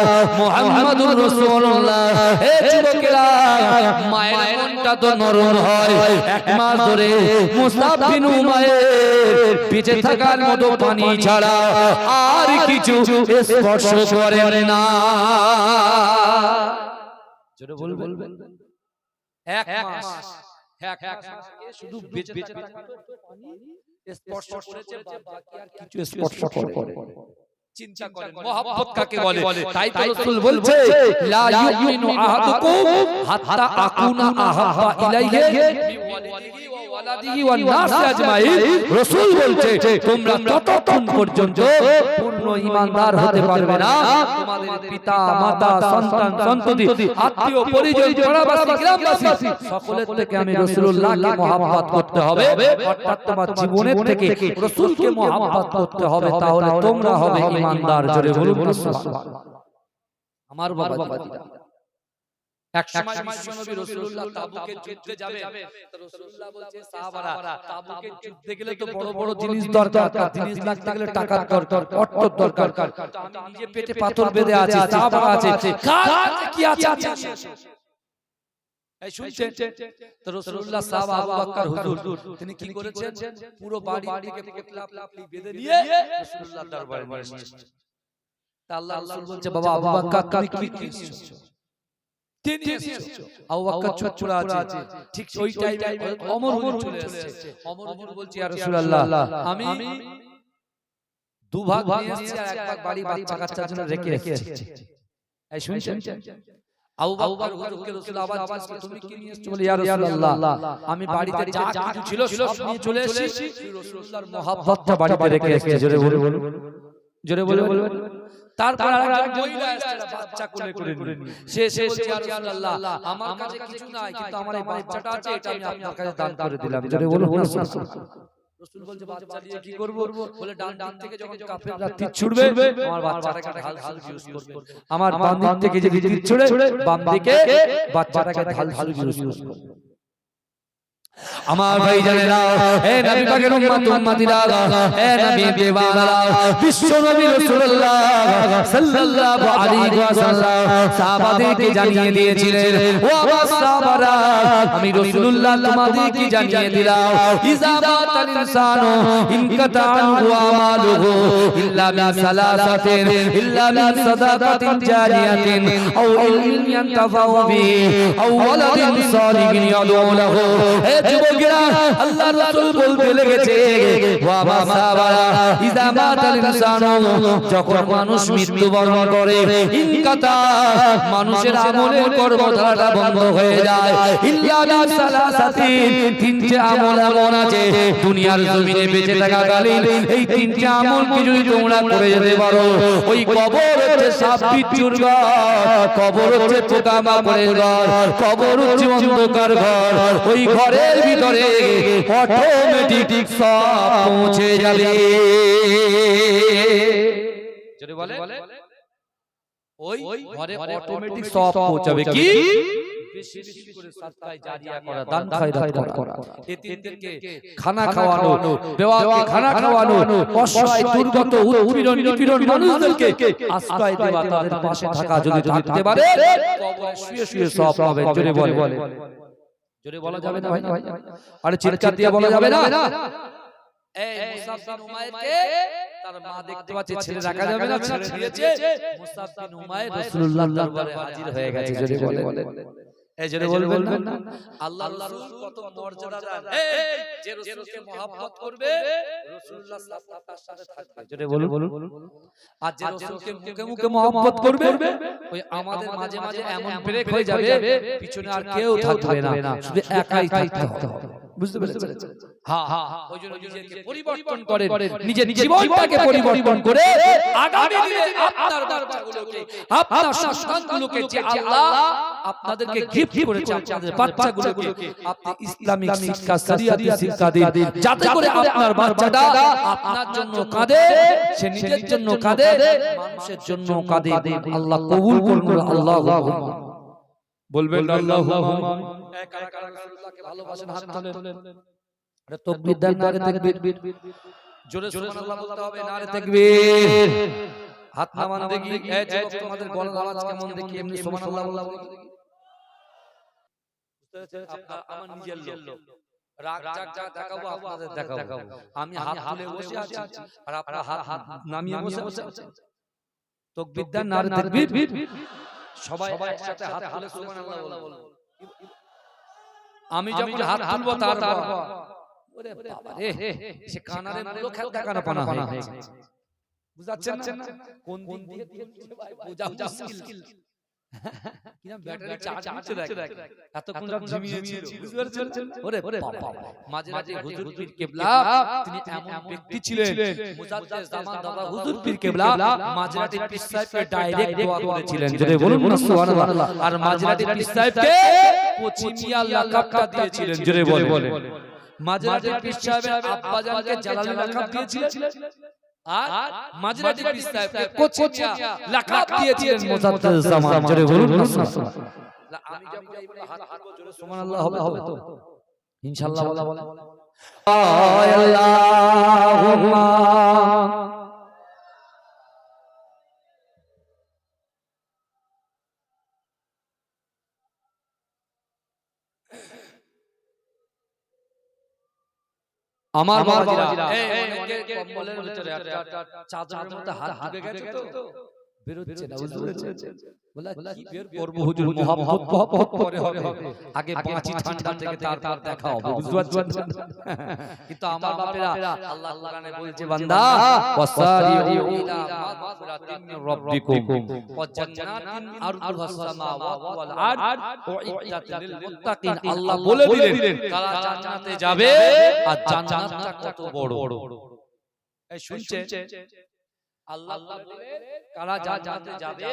মুহাম্মাদুর রাসূলুল্লাহ। হে যুবকেরা, মায়ের মনটা তো নরম হয়। 1 মাস ধরে মুসাব বিন উমাইর বেঁচে থাকার মতো পানি ছাড়া আর কিছু স্পর্শ করে না। জোরে বলবেন। 1 মাস শুধু বেঁচে থাকার পানি স্পর্শ করেছে, বাকি আর কিছু স্পর্শ করে। চিন্তা করেন মহব্বত কাকে বলে। তাই তো রাসূল বলছে লা ইউমিনু আহাদুকুম হাত্তা আকুনা আহাব্বা ইলাইহি মিন ওয়ালিদিহি ওয়া ওয়ালাদিহি ওয়ান নাস আজমাইন। রাসূল বলছে তোমরা ততক্ষণ পর্যন্ত পূর্ণ ঈমানদার হতে পারবে না, তোমাদের পিতা মাতা সন্তান সন্ততি আত্মীয় পরিজন পাড়াবাসী গ্রামবাসী সকলের থেকে আমি রাসূলুল্লাহকে মহব্বত করতে হবে। অর্থাৎ তোমার জীবনের থেকে রাসূলকে মহব্বত করতে হবে, তাহলে তোমরা হবে ঈমানদার। জোরে বলুন সুবহানাল্লাহ। আমার বাবা এক সময় বিশ্বনবী রাসূলুল্লাহ তাবুকের যুদ্ধে যাবে, তো রাসূলুল্লাহ বলছে সাহাবারা তাবুকের যুদ্ধে গেলে তো বড় বড় জিনিস দরকার, জিনিস লাগতে গেলে টাকা দরকার, অর্থ দরকার। তো আমি নিজে পেটে পাথর বেঁধে আছি, সাহাবারা আছে, কার কি আছে? এই শুনছেন তো রাসূলুল্লাহ সাহাবা আবু বকর হুজুর তিনি কি করেছেন, পুরো বাড়ি থেকে পোটলা পোটলি বেঁধে নিয়ে রাসূলুল্লাহর দরবারে নিয়ে এসেছেন। তা আল্লাহ রাসূল বলছে বাবা আবু বকর তুমি কি এসেছো? তিনি এসেছো। আবু বকর চুপচাপ আছে। ঠিক ওই টাইমে ওমর হুজুর চলে এসেছে। ওমর হুজুর বলছে ইয়া রাসূলুল্লাহ আমি 2 ভাগ নিয়ে এসেছি আর 1 ভাগ বাড়ি বাচ্চা কাচ্চার জন্য রেখে এসেছি। এই শুনছেন আবু বকর হুজুরকে রাসূল আবার জিজ্ঞেস তুমি কি নিয়ে এসেছো? বলে ইয়া রাসূলুল্লাহ আমি বাড়িতে যা কিছু ছিল সব নিয়ে চলে এসেছি, রাসূলুল্লাহর মহব্বতটা বাড়িতে রেখে এসেছি। জোরে বলুন, জোরে বলুন। তারপর আরেকজন মহিলা এসেছে বাচ্চা কোলে করে নিয়ে, সে বলছে ইয়া রাসূলুল্লাহ আমার কাছে কিছু নাই, কিন্তু আমার এই বাচ্চাটা আছে, এটা আমি আপনার কাছে দান করে দিলাম। জোরে বলুন রাসূলুল্লাহ রাসূল বলছে বাচ্চা দিয়ে কি করব বলে ডান থেকে যখন কাফেররা তীর ছুড়বে আমার বাচ্চাটাকে ঢাল ইউজ করবে আমার বাম দিক থেকে যদি তীর ছুড়ে বাম দিকে বাচ্চাটাকে ঢাল ইউজ করবে আমার ভাই জানেরা হে নবী পাকের উম্মত উম্মতিরা হে নবী দেওয়ানা বিশ্ব নবী রাসূলুল্লাহ সাল্লাল্লাহু আলাইহি ওয়াসাল্লাম সাহাবাদেরকে জানিয়ে দিয়েছিলেন ও আমার সাহাবারা আমি রাসূলুল্লাহ তোমাদেরকে জানিয়ে দিলাম ইজা মাতাল ইনসানু ইনকাতা আনহু আমালুহু ইল্লা মিন সালাসাতিন ইল্লা মিন সাদাকাতিন জারিয়াতিন আও ইলমিন ইয়ানতাফাউ বিহি আও ওয়ালাদিন সালিহিন ইয়াদউ লাহু যুবকেরা আল্লাহর রাসূল বলতে লেগেছে ওয়া সাহাবারা ইজা মাতাল ইনসানু যখন মানুষ মৃত্যুবরণ করে ইনকাতা মানুষের আমলের কর্মধারা বন্ধ হয়ে যায় ইল্লা মিন সালাসাতিন তিনটে আমল এমন আছে দুনিয়ার জমিনে বেঁচে থাকাকালীন এই তিনটে আমলকে যদি তোমরা করে যেতে পারো ওই কবর হচ্ছে সাপ বিচ্ছুর ঘর কবর হচ্ছে পোকামাকড়ের ঘর কবর হচ্ছে অন্ধকার ঘর ওই ঘরের ভিতরে অটোমেটিক সব পৌঁছে যাবে যদি বলে ওই ঘরে অটোমেটিক সব পৌঁছাবে কি বেশি বেশি করে সাদকায়ে জারিয়া করা দান খয়রাত করা এতিমদেরকে খানা খাওয়ানো বেওয়াকে খানা খাওয়ানো অসহায় দুর্গত উৎপীড়ন নিপীড়ন মানুষদেরকে আশ্রয় দেওয়া তাদের পাশে থাকা যদি থাকতে পারে কবরে শুয়ে শুয়ে সব পাবে জোরে বলে জোরে বলা যাবে না ভাই আরে চিৎকার দিয়ে বলা যাবে না এই মুসাব বিন উমাইরকে তার মা দেখতে পাচ্ছে ছেলে রাখা যাবে না ছেড়ে দিয়েছে মুসাব বিন উমাইর রাসূলুল্লাহর দরবারে হাজির হয়ে গেছে জোরে বলে এই জোরে বলবেন না আল্লাহর রাসূল কত মর্যাদা দেন এই যে রাসূলকে মহব্বত করবে রাসূলুল্লাহ সাল্লাল্লাহু আলাইহি সাথে থাকবে জোরে বলুন আর যে রাসূলকে মুখে মুখে মহব্বত করবে ওই আমাদের মাঝে মাঝে এমন ব্রেক হয়ে যাবে পিছনে আর কেউ থাকবে না শুধু একাই থাকতে হবে বুঝতে পেরেছেন হ্যাঁ ওইজন্য নিজেকে পরিবর্তন করেন নিজের জীবনটাকে পরিবর্তন করে আগামী দিনে আপনার বাচ্চাগুলোকে আপনার সন্তানগুলোকে যে আল্লাহ আপনাদেরকে গিফট করেছে আপনাদের বাচ্চাগুলোকে আপনি ইসলামিক শিক্ষা শরিয়াতি শিক্ষা দিন যাতে করে আপনার বাচ্চাটা আপনার জন্য কাঁদে সে নিজের জন্য কাঁদে মানুষের জন্য কাঁদে আল্লাহ কবুল করুন আল্লাহুম্মা বলবেন আল্লাহুম্মা কারা কারা রাসূলুল্লাহকে ভালোবাসেন হাত তোলেন আরে তাকবীর দেন নারে তাকবীর জোরে সুবহানাল্লাহ বলতে হবে নারে তাকবীর হাত নামান দেখি এই যুবক তোমাদের গলার আওয়াজ কেমন দেখি এমনি সুবহানাল্লাহ বলতে বুঝতে পেরেছেন আমার নিজের লোক রাগ জাগ দেখাবো আপনাদের দেখাবো আমি হাত তুলে বসে আছি আর আপনারা হাত নামিয়ে বসে আছেন তাকবীর দেন নারে তাকবীর সবাই একসাথে হাত তুলে সুবহানাল্লাহ বলবো আমি যখন হাত তুলবো তারপর ওরে বাবা রে সে কানারে মুলো খেল দেখানো পানা হয়ে গেছে বুঝাচ্ছেন না কোন দিন দিয়ে ভাই বোঝা মুশকিল কিনা ব্যাটারি চার্জ হচ্ছে দেখ এতক্ষণ রাত ঝিমিয়েছি বুঝতে পারছেন ওরে বাবা মাঝে মাঝে হুজুর পীর কেবলা তিনি এমন ব্যক্তি ছিলেন মুজাদ্দিদ জামান দাদা হুজুর পীর কেবলা মাঝরাতি পীর সাহেবকে ডাইরেক্ট দোয়া করেছিলেন যদি বলুন না সুবহানাল্লাহ আর মাঝরাতি পীর সাহেবকে কোচিমিয়া লাকাবটা দিয়েছিলেন জোরে বলে মাঝরাতি পীর সাহেবের আব্বা জানকে জালালি লাকাব দিয়েছিলেন আর মাঝরাতি পীর সাহেবকে কোচিমিয়া লাকাব দিয়েছিলেন মুজাদ্দিদ জামান জোরে বলুন না সুবহানাল্লাহ আমি যখন এইভাবে হাত তুলবো জোরে সুবহানাল্লাহ হবে তো ইনশাআল্লাহ বলা আল্লাহুম্মা আমার বাবাজিরা এই অনেকে কম্বলের ভিতরে চাদরের মধ্যে হাত ঢুকে গেছে তো বেরোচ্ছে না বুঝতে পেরেছেন বলা কি বের করব হুজুর মহব্বত পরে হবে আগে পাঁচই ঠান্ডা থেকে তারপর দেখা হবে বুঝতে পারছেন কিন্তু আমার বাপেরা আল্লাহ কোরআনে বলছে বান্দা ওয়াসারিউ ইলা মাগফিরাতিন মির রাব্বিকুম ওয়া জান্নাতিন আরদুহাস সামাওয়াতু ওয়াল আরদ উইদ্দাত লিল মুত্তাকিন আল্লাহ বলে দিলেন কারা জান্নাতে যাবে আর জান্নাতটা কত বড় এই শুনছেন আল্লাহ কারা জান্নাতে যাবে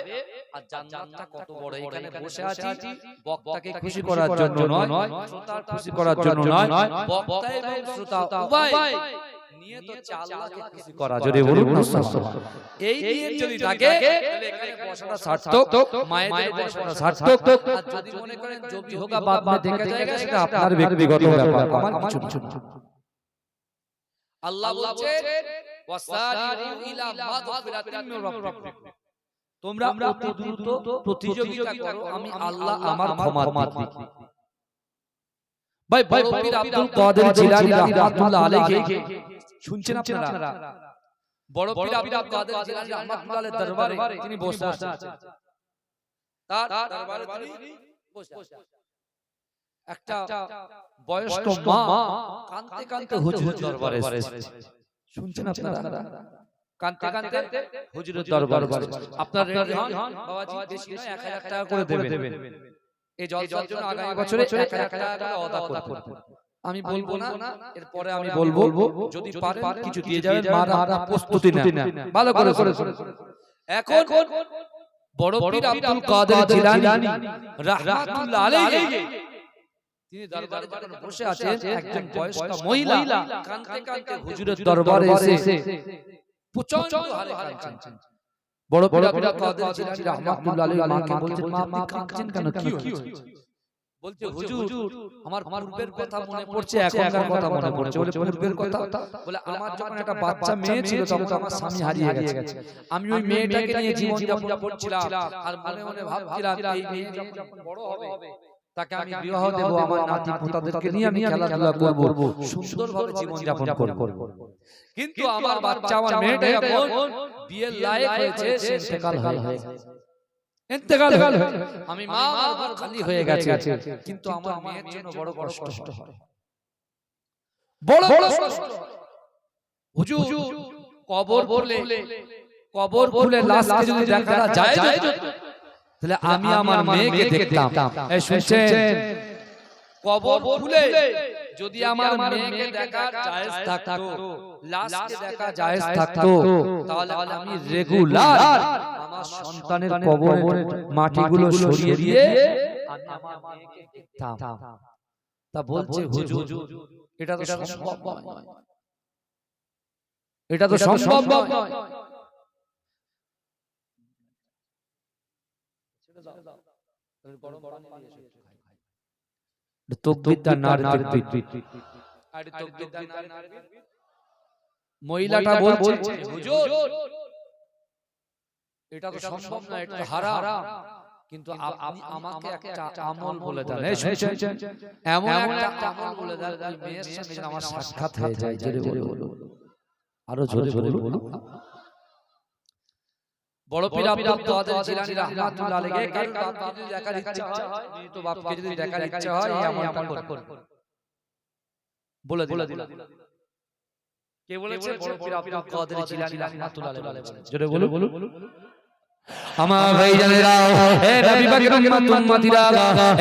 আর জান্নাতটা কত বড়। এখানে বসে আছি বক্তাকে খুশি করার জন্য নয়, শ্রোতার খুশি করার জন্য নয়, বক্তা এবং শ্রোতা উভয় নিয়ত হচ্ছে আল্লাহকে খুশি করা। যদি বলুন সুবহানাল্লাহ। এই নিয়ত যদি থাকে তাহলে এখানে বসাটা সার্থক, মায়েদের বসাটা সার্থক। আর যদি মনে করেন জবি হোগা বাদ মে দেখা যায়গা, সেটা আপনার ব্যক্তিগত ব্যাপার, আমার কিছু না। আল্লাহ বলছে ওয়াসারিউ ইলা মাগফিরাতিন মির রাব্বিকুম, তোমরা অতি দ্রুত প্রতিযোগিতা করো, আমি আল্লাহ আমার ক্ষমা দিই। ভাই বড় পীর আব্দুল কাদের জিলানী রাহমাতুল্লাহ আলাইহি শুনছেন আপনারা? বড় পীর আব্দুল কাদের জিলানী রাহমাতুল্লাহ আলাইহির দরবারে তিনি বসে আছেন। তার দরবারে তিনি বসে আছেন। একটা বয়স্ক মা কাঁদতে কাঁদতে হুজুরের দরবারে এসেছে। শুনছেন আপনারা? কাঁদতে কাঁদতে হুজুরের দরবারে আপনারা রেডি হন, বাবাজি বেশি না 1000 টাকা করে দেবেন। এই জলসার জন্য আগামী বছরে 1000 টাকা করে আদা করবেন। আমি বলবো না, এরপরে আমি বলবো যদি পারেন কিছু দিয়ে যাবেন। মারা প্রস্তুতি নেন ভালো করে। এখন বড় পীর আব্দুল কাদের জিলানী রাহমাতুল্লাহ আলাইহি তিনি দরবারে যখন বসে আছেন, একজন বয়স্ক মহিলা কাঁদতে কাঁদতে হুজুরের দরবারে এসে প্রচন্ড হারে কাঁদছেন। বড় পীর আব্দুল কাদের জিলানী রাহমাতুল্লাহ আলাইহি মাকে বলছেন, মা আপনি কাঁদছেন কেন, কি হয়েছে? বলছে হুজুর আমার পূর্বের কথা মনে পড়ছে, এখনকার কথা মনে পড়ছে। বলে পূর্বের কথা? বলে আমার যখন একটা বাচ্চা মেয়ে ছিল তখন আমার স্বামী হারিয়ে গেছে, আমি ওই মেয়েটাকে নিয়ে জীবন যাপন করছিলাম, আর মনে মনে ভাবছিলাম এই মেয়ে যখন বড় হবে তাকে আমি বিবাহ দেব, আমার নাতি পোতাদেরকে নিয়ে আমি খেলাধুলা করব, সুন্দরভাবে জীবন যাপন করব। কিন্তু আমার বাচ্চা, আমার মেয়েটা যখন বিয়ের লায়ক হয়েছে, সে ইন্তেকাল হয়ে গেছে। আমি মা আমার খালি হয়ে গেছে, কিন্তু আমার মেয়ের জন্য বড় কষ্ট হয়, বড় কষ্ট। হুজুর কবর খুলে লাশকে যদি দেখা যায় তাহলে আমি আমার মেয়েকে দেখতাম। এই শুনছেন? কবর খুলে যদি আমার মেয়েকে দেখা জায়েজ থাকতো, লাশকে দেখা জায়েজ থাকতো, তাহলে আমি রেগুলার আমার সন্তানের কবরের মাটিগুলো সরিয়ে দিয়ে আমি আমার মেয়েকে দেখতাম। তা বলছে হুজুর এটা তো সম্ভব নয়, এটা তো সম্ভব নয়। মহিলাটা বলছে হুজুর এটা তো সম্ভব না, এটা তো হারাম, কিন্তু আপনি আমাকে একটা আমল বলে দেন। এমন একটা আমল বলে দেন ওই মেয়ের সঙ্গে যেন আমার সাক্ষাৎ হয়ে যায়। জোরে বলো, আরো জোরে বলো। বড় পীর আব্দুল কাদের জিলানী রাহমাতুল্লাহ আলাইহি কার বাপকে যদি দেখার ইচ্ছা হয়, তো বাপকে যদি দেখার ইচ্ছা হয় এই আমলটা করুন। বলে দিল। কে বলেছে? বড় পীর আব্দুল কাদের জিলানী রাহমাতুল্লাহ আলাইহি। জোরে বলো। আমার ভাইজানেরা, হে নবী পাকের উম্মতিরা,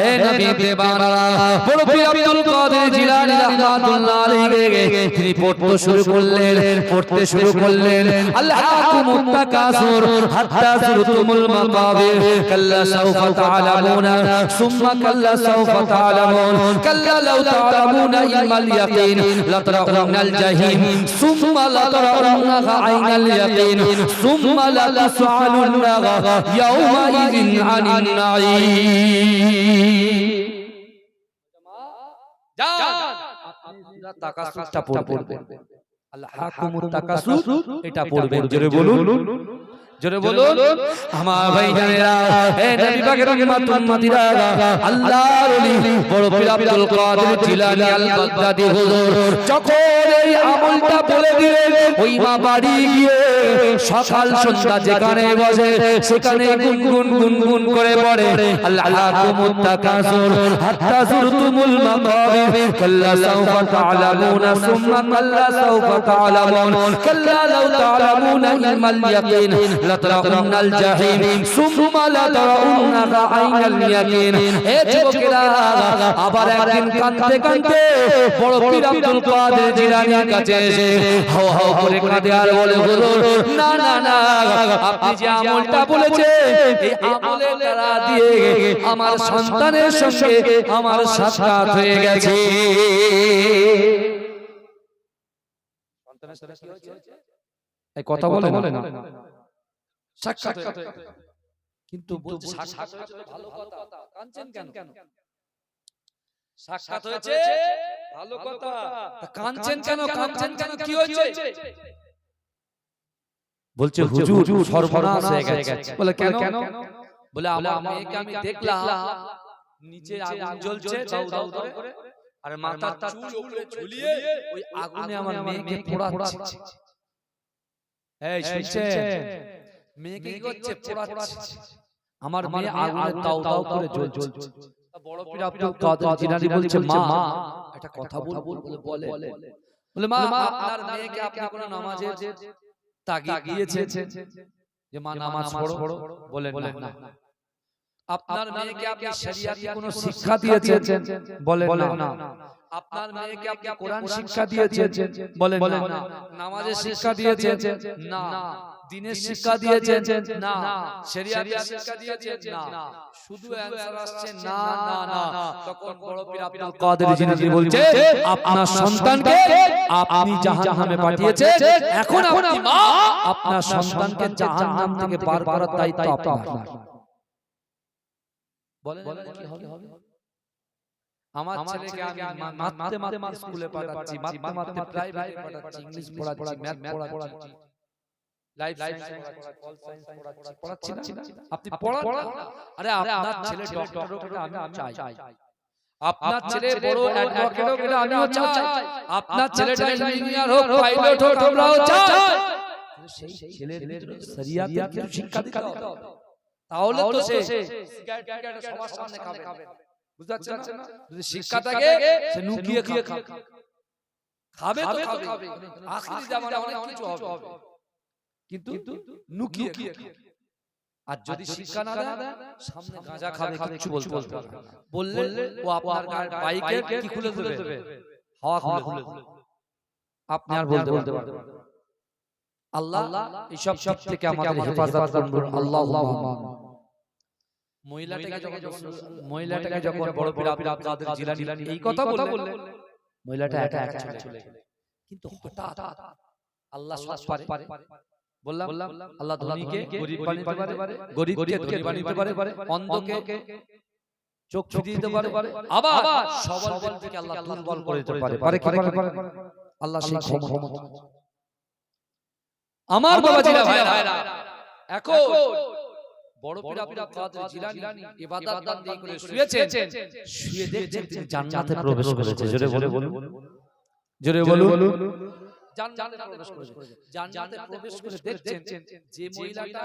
হে নবী দেবানারা, বড় পীর আব্দুল কাদের জিলানী রাহমাতুল্লাহ আলাইহি তিনি পড়তে শুরু করলেন আল্লাহুকুমুত তাকাসুর হাত্তা যুরতুমুল মাকাবির, কাল্লা সাওফা তা'লামুনা সুম্মা কাল্লা সাওফা তা'লামুন, কাল্লা লাউ তা'লামুনা ইলমাল ইয়াকিন লাতারাউনাল জাহিম সুম্মা লাতারাউনাহা আইনাল ইয়াকিন সুম্মা লাতাসআলুনা ইয়াউমাইযিন আনিন নাঈম। আপনি সূরা তাকাসুরটা পড়বেন, আল হাকুমুত তাকাসুর এটা পড়বেন। জোরে বলুন আমার ভাইজানেরা, হে নবী পাকের উম্মতিরা, আল্লাহর ওলি বড় পীর আব্দুল কাদের জিলানী আল বাগদাদী হুজুর যখন এই আমলটা বলে দিলেন, ওই মা বাড়ি গিয়ে সকাল সন্ধ্যা যেখানে বসে সেখানে গুনগুন করে পড়ে আল্লাহুকুমুত তাকাসুর হাত্তা যুরতুমুল মাকাবির, কাল্লা সাওফা তা'লামুনা সুম্মা কাল্লা সাওফা তা'লামুন, কাল্লা লাউ তা'লামুনা ইলমাল ইয়াকিন লাতারাউন্নাল জাহিম সুম্মা লাতারাউন্নাহা আইনাল ইয়াকিন। এ যুবকেরা আবার একদিন কাঁদতে কাঁদতে বড় পীর আব্দুল কাদের জিলানীর কাছে এসে হাও হাও করে কাঁদে আর বলে, হুজুর না না না, আপনি যে আমলটা বলেছেন এই আমলের দ্বারা দিয়ে আমার সন্তানের সঙ্গে আমার সাক্ষাৎ হয়ে গেছে। সন্তানের সাথে কি হয়েছে? এই কথা বলে না, সাক্ষাৎ হয়ে গেছে। কিন্তু বলছে সাক্ষাৎ হয়েছে তো ভালো কথা, কাঁদছেন কেন? সাক্ষাৎ হয়েছে ভালো কথা, কাঁদছেন কেন? কি হয়েছে? বলছে হুজুর সর্বনাশ হয়ে গেছে। বলে কেন? বলে আমার মেয়েকে আমি দেখলাম নিচে আগুন জ্বলছে দাউ দাউ করে, আর মাথার চুল উপরে ঝুলিয়ে ওই আগুনে আমার মেয়েকে পোড়াচ্ছে। এই শুনছেন? মেয়েকে কি করছে? পোড়াচ্ছে। আমার মেয়ে আগুনে দাউ দাউ করে জ্বলছে। বড় পীর আব্দুল কাদের জিলানী বলছে, মা একটা কথা বলবো? বলে মা, আপনার মেয়েকে আপনি কোন নামাজের তাগিদ দিয়েছেন যে মা নামাজ পড়ো? বলেন না। আপনার মেয়েকে আপনি শরিয়াতে কোন শিক্ষা দিয়েছেন? বলেন না। আপনার মেয়েকে আপনি কোরআন শিক্ষা দিয়েছেন? বলেন না। নামাজের শিক্ষা দিয়েছেন? না। দ্বীনের শিক্ষা দিয়েছেন? না। শরিয়াতের শিক্ষা দিয়েছেন? না। শুধু অ্যানসার আসছে না না না। তখন বড় পীর আব্দুল কাদের জিলানী বলছে, আপনার সন্তানকে আপনি জাহান্নামে পাঠিয়েছেন, এখন আপনি মা আপনার সন্তানকে জাহান্নাম থেকে বার করার দায়িত্ব আপনার। বলেন কি হবে? আমার ছেলেকে আমি মাথতে স্কুলে পাঠাচ্ছি, মাথতে প্রাইভেটে পাঠাচ্ছি, ইংলিশ পড়াচ্ছি, ম্যাথ পড়াচ্ছি, লাইফ সায়েন্স পড়াচ্ছি না। আপনি পড়ান। আরে আপনার ছেলে ডক্টর হোক এটা আমি চাই, আপনার ছেলে বড় অ্যাডভোকেট হোক এটা আমিও চাই, আপনার ছেলেটা ইঞ্জিনিয়ার হোক, পাইলট হোক, আমরাও চাই। সেই ছেলের ভিতরে শরিয়াতের কিছু শিক্ষা দিতে হবে, তাহলে তো সে সিগারেট সবার সামনে খাবে। বুঝতে পারছেন না? যদি শিক্ষা থাকে সে নুকিয়ে খাবে তো খাবে। আখিরি জামানায় অনেক কিছু হবে, কিন্তু নুকিয়ে। আর যদি শিক্ষা না দেয় সামনে গাঁজা খাবে, কিছু বলতে বললে ও আপনার বাইকে কি খুলে দেবে? হাওয়া খুলে দেবে। আপনি আর বলতে পারবেন না। আল্লাহ এইসব থেকে আমাদের হেফাজত করুন। আল্লাহুম্মা। মহিলাটাকে যখন বড় পীর আব্দুল কাদের জিলানী এই কথা বললেন, মহিলাটা একা চলে গেল। কিন্তু হঠাৎ আল্লাহ সব পারে। বললাম আল্লাহ ধনীকে গরীব বানাতে পারে, গরীবকে ধনী বানাতে পারে, অন্ধকে চোখ ফিরিয়ে দিতে পারে, আবার সবল ব্যক্তিকে আল্লাহ দুর্বল করে দিতে পারে। আল্লাহ সেই ক্ষমতা। আমার বাবাজিরা ভাইরা, এখন বড় পীর আব্দুল কাদের জিলানী ইবাদত বন্দেগী করে শুয়েছেন, শুয়ে দেখছেন তিনি জান্নাতে প্রবেশ করেছে। জোরে বলুন। জান্নাতে প্রবেশ করেছে। জান্নাতে প্রবেশ করে দেখছেন যে মহিলাটা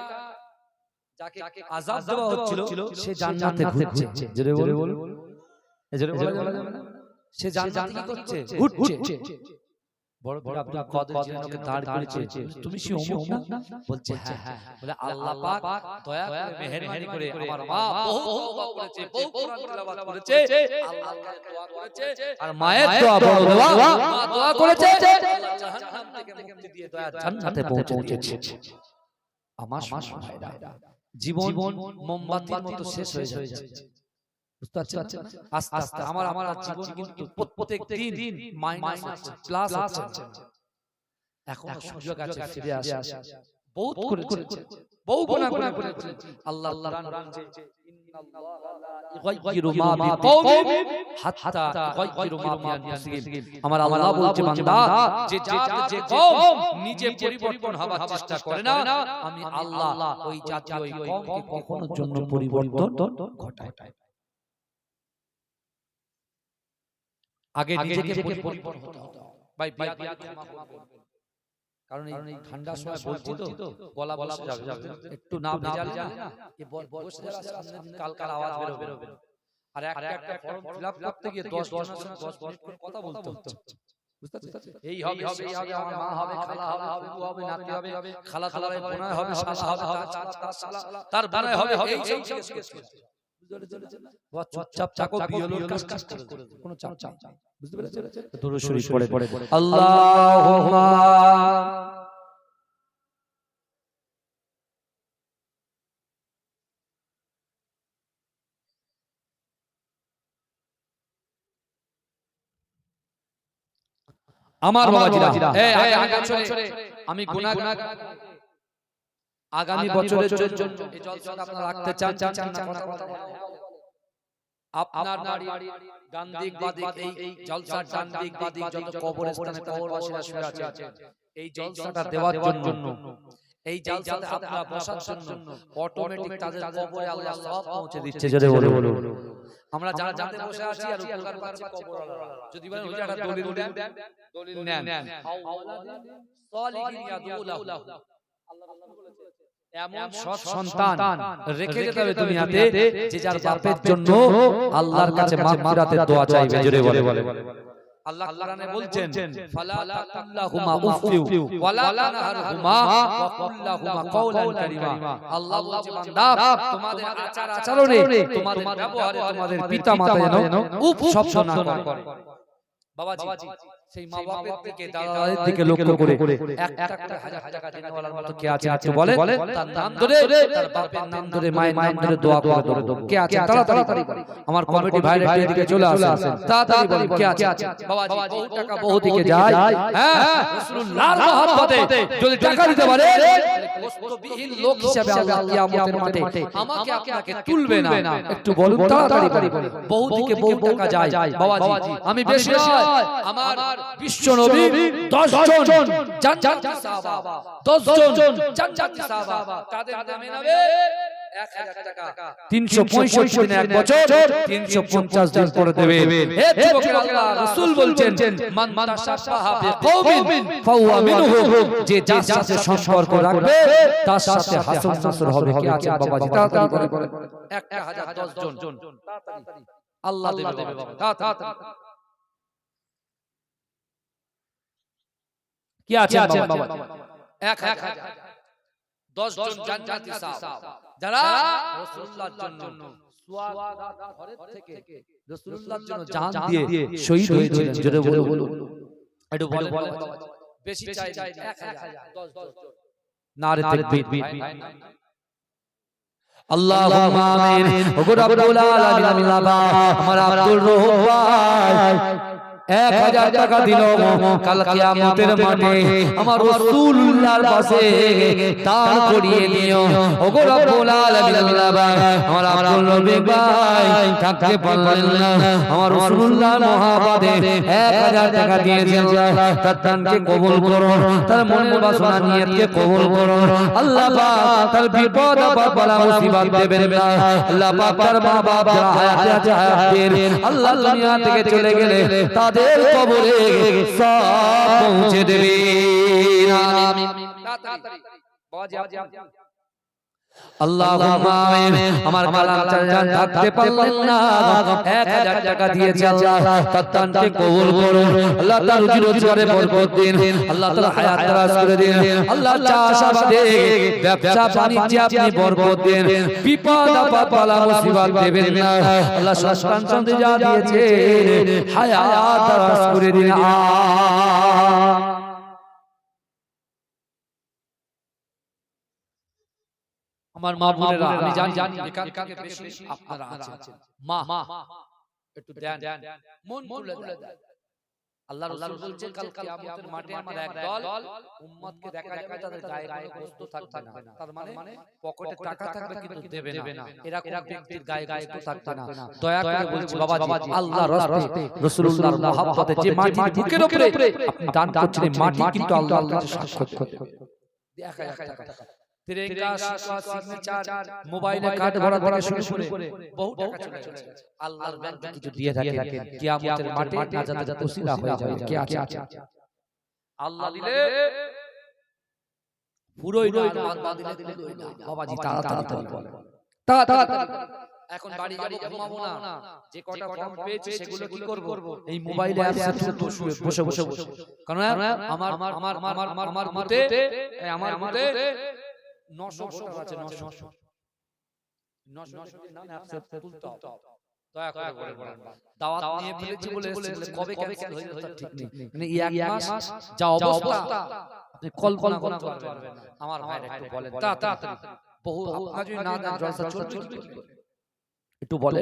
যাকে আযাব দেওয়া হচ্ছিল সে জান্নাতে ঘুরছে। জোরে বলুন। জোরে বলা যাবে না? সে জান্নাতে কি করছে? ঘুরছে। বড় পীর আব্দুল কাদের জিলানীকে দাঁড় করেছে, তুমি কি অমুক না? বলছে হ্যাঁ। বলে আল্লাহ পাক দয়া করে মেহেরবানি করে আমার মা বহু তওবা করেছে, বহু কোরআন তেলাওয়াত করেছে, আল্লাহ দোয়া করেছে, আর মায়ের দোয়া বড় দোয়া, মা দোয়া করেছে, আল্লাহ জাহান্নাম থেকে মুক্তি দিয়ে দয়া জান্নাতে পৌঁছেছে। আমার ভাইরা, জীবন মোমবাতির মতো শেষ হয়ে যাচ্ছে। বুঝতে পারছেন? আস্তে আস্তে আমার জীবন কিন্তু প্রত্যেক দিন মাইনাস হচ্ছে, প্লাস হচ্ছে। এখন সুযোগ আছে ফিরে আসে। বহুত করেছে, বহু গুনাহ করেছে। আল্লাহ কোরআন বলছে ইন্নাল্লাহা লা ইউগাইয়িরু মা বিকাওমিন হাত্তা ইউগাইয়িরু মা বিআনফুসিহিম। আমার আল্লাহ বলছে বান্দা, যে কওম নিজে পরিবর্তন হওয়ার চেষ্টা করে না, আমি আল্লাহ ওই জাতি ওই কওমকে কখনো জন্য পরিবর্তন ঘটায় না। আগে নিজেকে পরিবর্তন হতে হবে ভাই, ক্ষমা করবেন। কারণ এই ঠান্ডার সময় বলছি তো গলা বসে যাবে, একটু না ভেজাল না এই বসে যাওয়ার সামনে কালকাল আওয়াজ বেরোবে। আর একটা ফর্ম ফিলআপ করতে গিয়ে 10 জনের সঙ্গে 10 মিনিট করে কথা বলতে হচ্ছে। এই হবে সেই হবে, আমার মা হবে, খালা হবে, ফুফু হবে, নাতি হবে, খালা খালার বোনাই হবে, শালা হবে, তার বোনাই হবে, এই সব চুপচাপ থাকো, বিয়ে লোক কাজ করে কোনো চাপ বুঝতে পেরেছেন? দরুদ শরীফ পড়ে আল্লাহুম্মা আমার বাবাজিরা আমি গুনাহগার, আগামী বছরের জন্য এই জলসাটা আপনারা রাখতে চান না? আপনার নারী ডান দিক বাম দিক, এই জলসার ডান দিক বাম দিক যত কবরস্থানে কবরবাসীরা শুয়ে আছে, এই জলসাটা দেওয়ার জন্য, এই জলসাতে আপনারা বসার জন্য অটোমেটিক তাদের কবরে আল্লাহ সওয়াব পৌঁছে দিচ্ছে। জোরে বলো। আমরা যারা জানতে বসে আছি আর উপকার পাচ্ছি কবরওয়ালা, যদি বলেন ওইটা দলিল দেন, দলিল নেন, সালিহিন ইয়াদুলাহু, আল্লাহ বলেছে এমন সৎ সন্তান রেখে যেতে হবে দুনিয়াতে যে যার বাপের জন্য আল্লাহর কাছে মাগফিরাতের দোয়া চাইবে। জোরে বলে। আল্লাহ কোরআনে বলছেন ফালা তাকুল্লাহুমা উফিউ ওয়ালা তানহারহুমা ওয়া কুল্লাহুমা কাওলান কারীমা। আল্লাহ বলছে বান্দা, তোমাদের আচার আচরণে, তোমাদের ব্যবহারে তোমাদের পিতা মাতা যেন উফ শব্দ না করে। বাবাজি সেই মা বাপের দিকে, দাদাদের দিকে লক্ষ্য করে একটা হাজার টাকা দেওয়ার মতো কে আছে একটু বলে, তার নাম ধরে, তার বাপের নাম ধরে, মায়ের নাম ধরে দোয়া করে দেব। কে আছে তাড়াতাড়ি আমার কমিটি ভাইরা এদিকে চলে আসেন, তাড়াতাড়ি বলেন কে আছে। বাবাজি বহু টাকা বহু দিকে যায়, হ্যাঁ রাসূলুল্লাহর মহব্বতে যদি টাকা দিতে পারে কষ্টবিহীন লোক হিসেবে আল্লাহ কিয়ামতের মাঠে আমাকে আপনাকে তুলবে না। একটু বলুন তাড়াতাড়ি বলেন। বহু দিকে বহু টাকা যায় বাবাজি, আমি বেশি নয়, আমার বিশ্ব নবী 10 জন জান্নাতি সাহাবা, 10 জন জান্নাতি সাহাবা, তাদের নামে 1000 টাকা 365 দিনে এক বছর 350 দিন করে দেবে। হে যুবকেরা, আল্লাহ রাসূল বলছেন মান তাশাব্বাহা বিকওমিন ফাহুয়া মিনহুম, যে যার সাথে সম্পর্ক রাখবে তার সাথে হাসন নাসর হবে। কে আছে বাবাজি তাড়াতাড়ি বলেন। 1010 জন তাড়াতাড়ি আল্লাহ দেবে বাবা, তাড়াতাড়ি। কি আছেন বাবা? 1010 জন জান্নাতি সাহাবা যারা রাসূলুল্লাহর জন্য সুয়াদাত ঘরের থেকে রাসূলুল্লাহর জন্য জান দিয়ে শহীদ হয়েছিলেন। জোরে বলো। একটু বলে বেশি চাই 1010 জন নারে তাকবীর। আল্লাহুম্মা আমিন। ওগো রব্বুল আলামিন, আমার আব্দুর রহিম ভাই 1000 টাকা দিল, কাল কিয়ামতের মাঠে আমার রাসূলুল্লাহর কাছে দান করিয়ে দিও। ওগো রব্বুল আলামিন, আমার আব্দুল রহিম ভাই থাকতে পারলেন না, আমার রাসূলুল্লাহর মহব্বতে 1000 টাকা দিয়েছেন। তার দানকে কবুল করো, তার মনের বাসনা নিয়তকে কবুল করো। আল্লাহ পাক তার বিপদ আপদ বালা মুসিবত দেবেন না। আল্লাহ পাক তার মা বাপ যারা হায়াতে আছে হায়াত দেন। আল্লাহ দুনিয়া থেকে চলে গেলে তাদের কবরে সব পৌঁছে দেবে। আমিন। তাড়াতাড়ি বাবাজি আল্লাহুম্মা আমিন। আমার কালাম চালান থাকতে পারলেন না, 1000 টাকা দিয়েছে আল্লাহ, তার দানকে কবুল করুন। আল্লাহ তার রুজি রোজগারে বরকত দিন, আল্লাহ তার হায়াত দারাজ করে দিন। আল্লাহ চাষাবাদে ব্যবসা বাণিজ্যে আপনি বরকত দিন, বিপদ আপদ বালা মুসিবত দেবেন না। আল্লাহ সন্তান সন্ততি যা দিয়েছে হায়াত দারাজ করে দিন। আমার মা বোনেরা, আমি জানি এখানকার বেশি আপনারা আছেন মা, একটু দেন, মন খুলে দেন। আল্লাহ রাসূল বলছেন কাল কিয়ামতের মাঠে আমার একদল উম্মতকে দেখা যাবে তাদের গায়ে কোনো গোশত থাকবে না। তার মানে পকেটে টাকা থাকবে কিন্তু দেবে না, এরকম ব্যক্তির গায়ে গোশত থাকবে না। দয়া করে বলছি বাবাজি, আল্লাহর রাস্তায় রাসূলুল্লাহর মহব্বতে যে মাটির বুকের উপরে আপনি দান করছেন, মাটি কিন্তু আল্লাহর কাছে সাক্ষাৎ করে। 1000 টাকা তিরেঙ্গা সিগনেচার মোবাইলে কার্ড ভরা থেকে শুরু করে বহু টাকা চলে গেছে। আল্লাহর ব্যাংকে কিছু দিয়ে থাকেন, কিয়ামতের মাঠে নাজাতের ওসিলা হয়ে যাবে। কে আছে আল্লাহ দিলে পুরোই না, আল্লাহ দিলে পুরোই না। বাবাজি তাড়াতাড়ি বলেন, তাড়াতাড়ি এখন বাড়ি যাব ঘুমাবো না, যে কটা ফর্ম পেয়েছি সেগুলো কি করব এই মোবাইলে অ্যাপসে বসে বসে কারণ আমার মতে 900 ভোটার আছে 900 নাম অ্যাপসে তুলতে হবে। দয়া করে বলেন দাওয়াত নিয়ে ফেলেছি বলে কবে ক্যান্সেল হয়ে যাবে ঠিক নেই, মানে এই এক মাস যা অবস্থা আপনি কল্পনা করতে পারবেন না। আমার ভাই একটু বলেন তাড়াতাড়ি, বহু আপনারা যদি না দেন জলসা চলবে কি করে একটু বলে।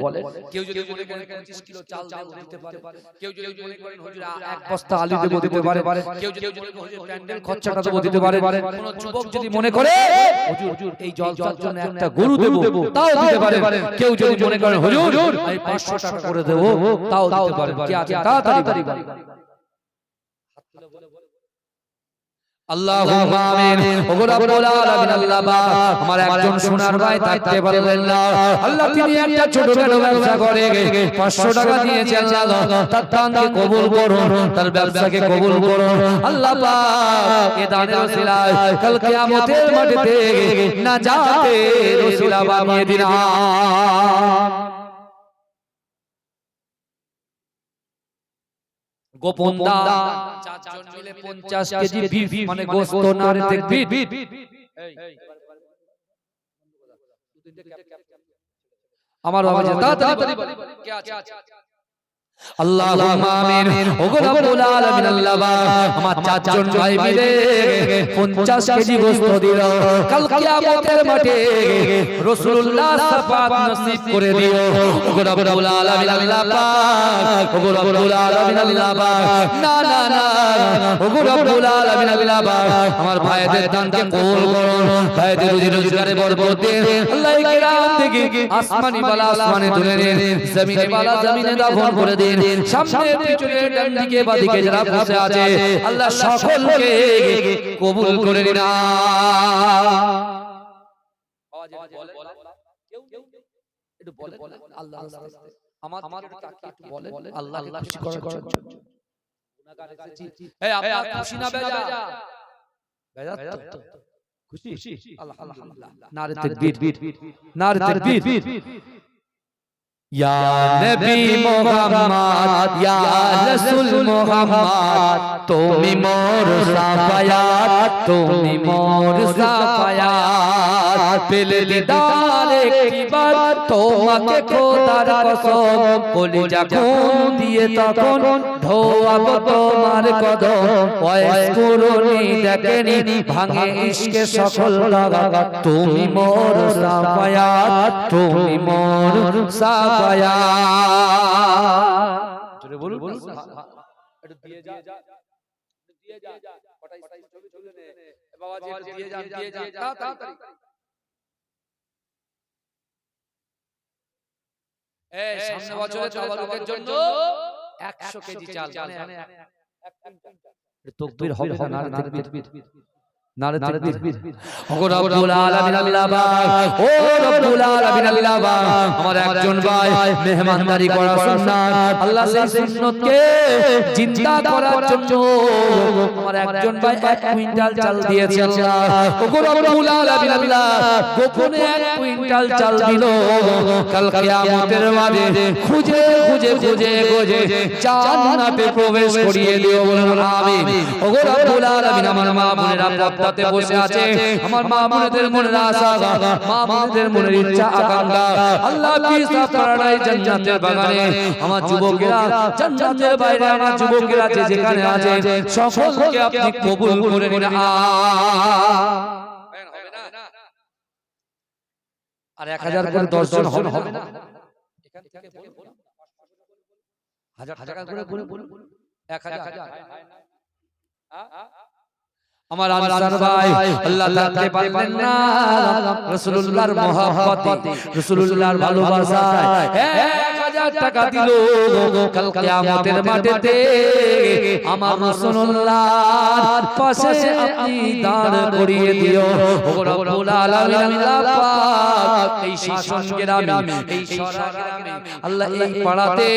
কেউ যদি মনে করেন 25 কিলো চাল দিতে পারে, কেউ যদি মনে করেন হুজুর এক বস্তা আলু দেব দিতে পারে, কেউ যদি মনে করেন হুজুর প্যান্ডেল খরচাটা দেব দিতে পারে, কোন যুবক যদি মনে করে হুজুর এই জলসার জন্য একটা গরু দেব তাও দিতে পারে, কেউ যদি মনে করেন হুজুর আমি 500 টাকা করে দেব তাও দিতে পারে। কি আছে তাড়াতাড়ি আল্লাহুম্মা আমিন। ওগো রব্বুল আলামিন আল্লাহ পাক আমার একজন সোনার ভাই থাকতে পারলেন না আল্লাহ, তিনি একটা ছোটখাটো ব্যবসা করে 500 টাকা দিয়েছেন আল্লাহ, তার দানকে কবুল করুন, তার ব্যবসাকে কবুল করুন আল্লাহ পাক। এ দানের ওসিলায় কাল কিয়ামতের মাঠে নাজাতের ওসিলা বানিয়ে দিন। গোপন দান চারজন মিলে 50 কেজি বিফ মানে গোশত নারে তাকবীর। আমার বাবা তাড়াতাড়ি কে আছে আল্লাহুম্মা আমিন। ওগো রব্বুল আলামিন আল্লাহ পাক আমার চারজন ভাই মিলে 50 কেজি গোশত দিল, কাল কিয়ামতের মাঠে রাসূলুল্লাহ শাফাত নসিব করে দিও। ওগো রব্বুল আলামিন আল্লাহ পাক, ওগো রব্বুল আলামিন আল্লাহ পাক, না না না ওগো রব্বুল আলামিন আল্লাহ পাক আমার ভাইদের দানকে কবুল করুন, ভাইদের রুজি রোজগারে বরকত দিন আল্লাহ। কিরাম থেকে আসমানি বালা আসমানে তুলে দিন, জমিনে বালা জমিনে দাফন করে দিন, সামনে পিছনে ডান দিকে বাদিকে যারা বসে আছে আল্লাহ সকলকে কবুল করে নিন। একটু বলেন আল্লাহ আমাদের তাকে একটু বলেন আল্লাহ খুশি করার জন্য। গুনাহগার এসেছি, এই আপনার খুশি না বেজা তো খুশি আলহামদুলিল্লাহ। নারে তাকবীর, নারে তাকবীর। ইয়া নবী মুহাম্মদ, ইয়া রাসূল মুহাম্মদ, তুমি মোর সাফায়াত, তুমি মোর সাফায়াত, পেলে দিদার একবার তোমাকে খোদার কসম, কলিজা খুন দিয়ে তখন ঢোয়াবো তোমার কদম, ওয়াইস কুরুনি দেখেনি ভাঙে ইশকে সকল লাগা, তুমি মোর সাফায়াত, তুমি মোর সাফায়াত। জোরে বলুন একটু দিয়ে যা দিয়ে যা কটা স্টাইল ছবি ছবি নে বাবাজি একটু দিয়ে যা তাড়াতাড়ি। এই সামনে বছরে তাবারুকের জন্য 100 কেজি চাল মানে তাকবীর হবে না, নারে তাকবীর, নারে তাকবীর। ওগো রব্বুল আলামিন আল্লাহ পাক, ও রব্বুল আলামিন আল্লাহ পাক আমার একজন ভাই মেহমানদারি করা সুন্নাত, আল্লাহ সেই সুন্নতকে জিন্দা করার জন্য আমার একজন ভাই 1 কুইন্টাল চাল দিয়েছে আল্লাহ। ওগো রব্বুল আলামিন আল্লাহ গোপনে 1 কুইন্টাল চাল দিল, কাল কিয়ামতের মাঠে খুঁজে খুঁজে খুঁজে খুঁজে জান্নাতে প্রবেশ করিয়ে দিও, বলুন আমিন। ওগো রব্বুল আলামিন আমার মা বোনেরা পর্দাতে বসে আছে, আমার মা বোনেদের মনের আশা, মা বোনেদের মনের ইচ্ছা আকাঙ্ক্ষা আল্লাহ পিস অফ প্যারাডাইস জান্নাতের বাগানে আমার যুবকেরা, জান্নাতের বাইরে আমার যুবকেরা যে যেখানে আছে সকলকে আপনি কবুল করে নিন। আর 1000 করে 10 জন হবে না, এখান থেকে বলুন 1000 টাকা করে বলুন 1000 আমার আনসার ভাই আল্লাহ থাকতে পারলেন না, রাসূলুল্লাহর মহব্বতে রাসূলুল্লাহর ভালোবাসায় 1000 1000 টাকা দিল কাল কিয়ামতের মাঠেতে আমার রাসূলুল্লাহর পাশে আপনি দাঁড় করিয়ে দিও ও রব্বুল আলামিন আল্লাহ পাক এই শাসন গ্রামে এই সরা গ্রামে আল্লাহ এই পাড়াতে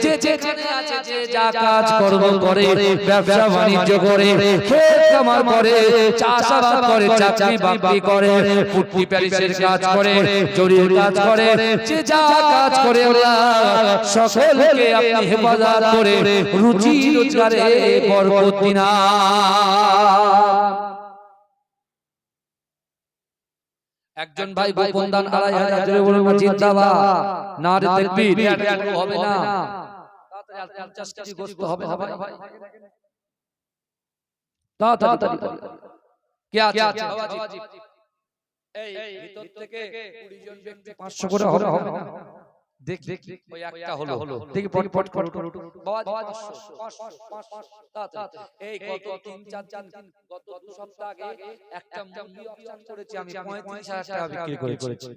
যে যেখানে আছে যে যা কাজ কর্ম করে ব্যবসা বাণিজ্য করে ক্ষেত কামার করে চাষাবাদ করে চাকরি বাকরি করে পুট্টি প্যারিসের কাজ করে জরির কাজ করে যে যা কাজ করে আল্লাহ সকলকে আপনি হেফাজত করে রুজি রোজগারে বরকত দিন। একজন ভাই গোপন দান 2500 জোরে বলুন জিন্দাবাদ নারে তাকবীর হবে না তাড়াতাড়ি 50 কেজি গোশত হবে ভাই তাড়াতাড়ি কে আছে বাবাজি এই ভিতর থেকে 20 জন ব্যক্তি 500 করে হবে দেখ ওই একটা হলো দেখি পট পট করে বাবাজি 500 এই গত 3-4 দিন গত 2 সপ্তাহ আগে একটা মুরগি অকশন করেছি আমি 35000 টাকা বিক্রি করেছি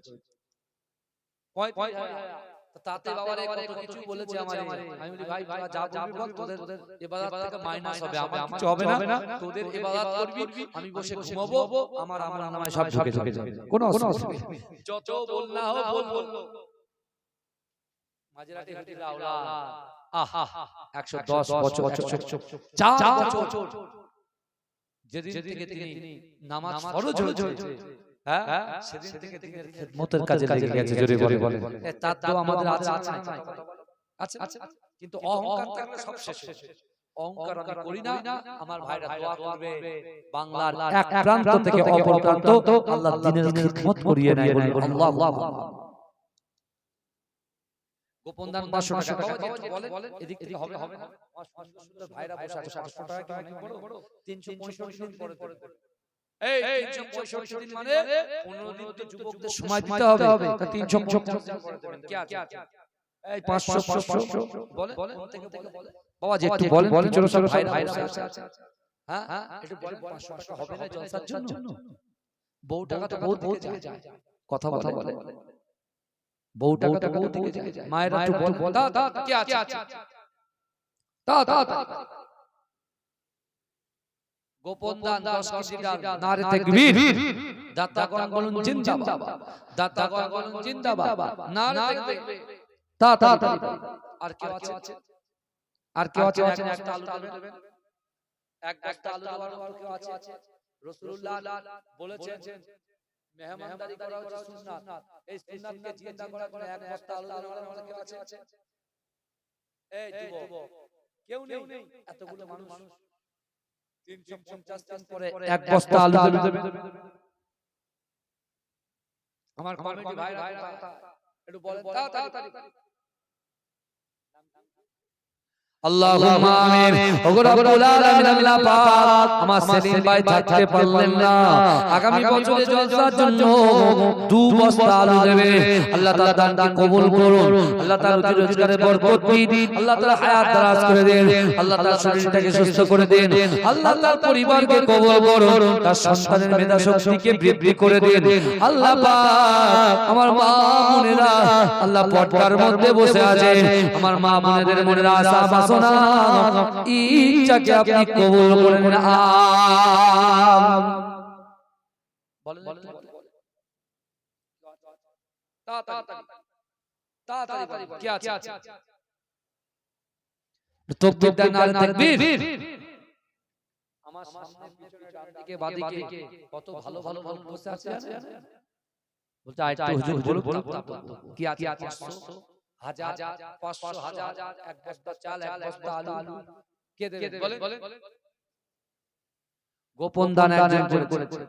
35000 তাতে বাবারে কত কিছু বলেছে আমারে আমি বলি ভাই যা বলবি বল তোদের ইবাদত থেকে মাইনাস হবে আমার কিছু হবে না তোদের ইবাদত করবি আমি বসে ঘুমাবো আমার নামায় সব ঢুকে যাবে কোনো অসুবিধা নেই যত বল না হোক বল মাঝরাতে হুটির আওলাদ আহা 110 বছর চা বছর যেদিন থেকে তিনি নামাজ ফরজ হয়েছে হ্যাঁ সেদিন থেকে তিনি খিদমতের কাজে লেগে গেছে জোরে বলে তার তো আমাদের আছে কিন্তু অহংকার থাকলে সব শেষ অহংকার আমি করি না আমার ভাইরা দোয়া করবে বাংলার এক প্রান্ত থেকে অপর প্রান্ত আল্লাহ দ্বীনের খিদমত করিয়ে নেয় বলুন আল্লাহ গোপন দান 500 টাকা বলেন এদিক থেকে হবে না সুন্দর ভাইরা বসে আছে 500 টাকা কি অনেক বড় 365 দিন পরে এই 365 দিন মানে 15 দিন তো যুবকদের সময় দিতে হবে তা 365 করে দেবেন কি আছে এই 500 বলেন বাবা যে একটু বলেন কিছু সব ভাইরা বসে আছে হ্যাঁ একটু বলেন 500 টাকা হবে না জলসার জন্য বউ টাকা তো বহুত দিকে যায় কথা বলে বউ টাকা তো বহুত দিকে যায় মায়েরা তো বল তা কি আছে তা গোপন দান 10 কেজি ডাল নারে তাকবীর দাতাগণ বলুন জিন্দাবাদ দাতাগণ বলুন জিন্দাবাদ নারে তাকবীর তা আর কেউ আছে একটা আলু দেবেন এক বস্তা আলু দেওয়ার পর কেউ আছে রাসূলুল্লাহ বলেছেন মেহমানদারি করা হচ্ছে সুন্নাত এই সুন্নাতকে জিন্দা করার জন্য এক বস্তা আলু দেওয়ার মধ্যে কেউ আছে এই যুবক কেউ নেই এতগুলো মানুষ 350 দিন পরে এক বস্তা আলু দেবে আমার কমিটি ভাইরা একটু বলেন তাড়াতাড়ি আল্লাহুম্মা আমিন ওগো রব্বুল আলামিন আল্লাহ পাক আমার সেলিম ভাই থাকতে পারলেন না আগামী বছরে জলসার জন্য 2 বস্তা আলু দেবে আল্লাহ তাআলা দানকে কবুল করুন আল্লাহ তাআলা রুজি রোজগারে বরকত দিন আল্লাহ তাআলা হায়াত দারাজ করে দেন আল্লাহ তাআলা শরীরটাকে সুস্থ করে দেন আল্লাহ তাআলা পরিবারকে কবুল করুন তার সন্তানের মেধা শক্তিকে বৃদ্ধি করে দেন আল্লাহ পাক আমার মা বোনেরা আল্লাহ পর্দার মধ্যে বসে আছে আমার মা বোনেদের মনের আশা বাসনা ইচ্ছাকে আপনি কবুল করেন বলেন তাড়াতাড়ি কি আছে তাকবীর দেন নারে তাকবীর আমার সামনে পিছনে ডান দিকে বাঁ দিকে কত ভালো ভালো লোক বসে আছে বলতে আইতো হুজুর বলুন কি আছে 500 হাজার 500 হাজার এক বস্তা চাল এক বস্তা আলু কে দেবে বলেন গোপন দান একজন করেছে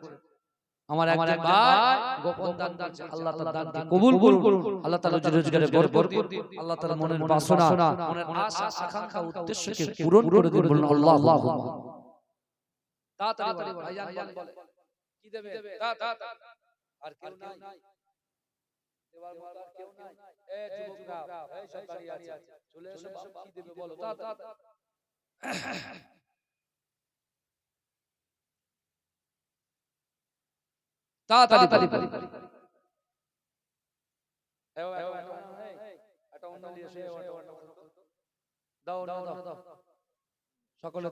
আমার একজন ভাই গোপন দান দিয়েছে আল্লাহ তাআলা দানকে কবুল করুন আল্লাহ তাআলা রোজগারে বরকত দিন আল্লাহ তাআলা মনের বাসনা মনের আশা আকাঙ্ক্ষা উদ্দেশ্যকে পূরণ করে দিন বলুন আল্লাহুম্মা তাড়াতাড়ি ভাইজান বলে কি দেবে আর কেউ নাই দেওয়ার মতো কেউ নাই এই যুবকরা এই সব দাঁড়িয়ে আছে চলে এসো বাবা কি দেবে বলো তাড়াতাড়ি দাও দাও দাও সকলে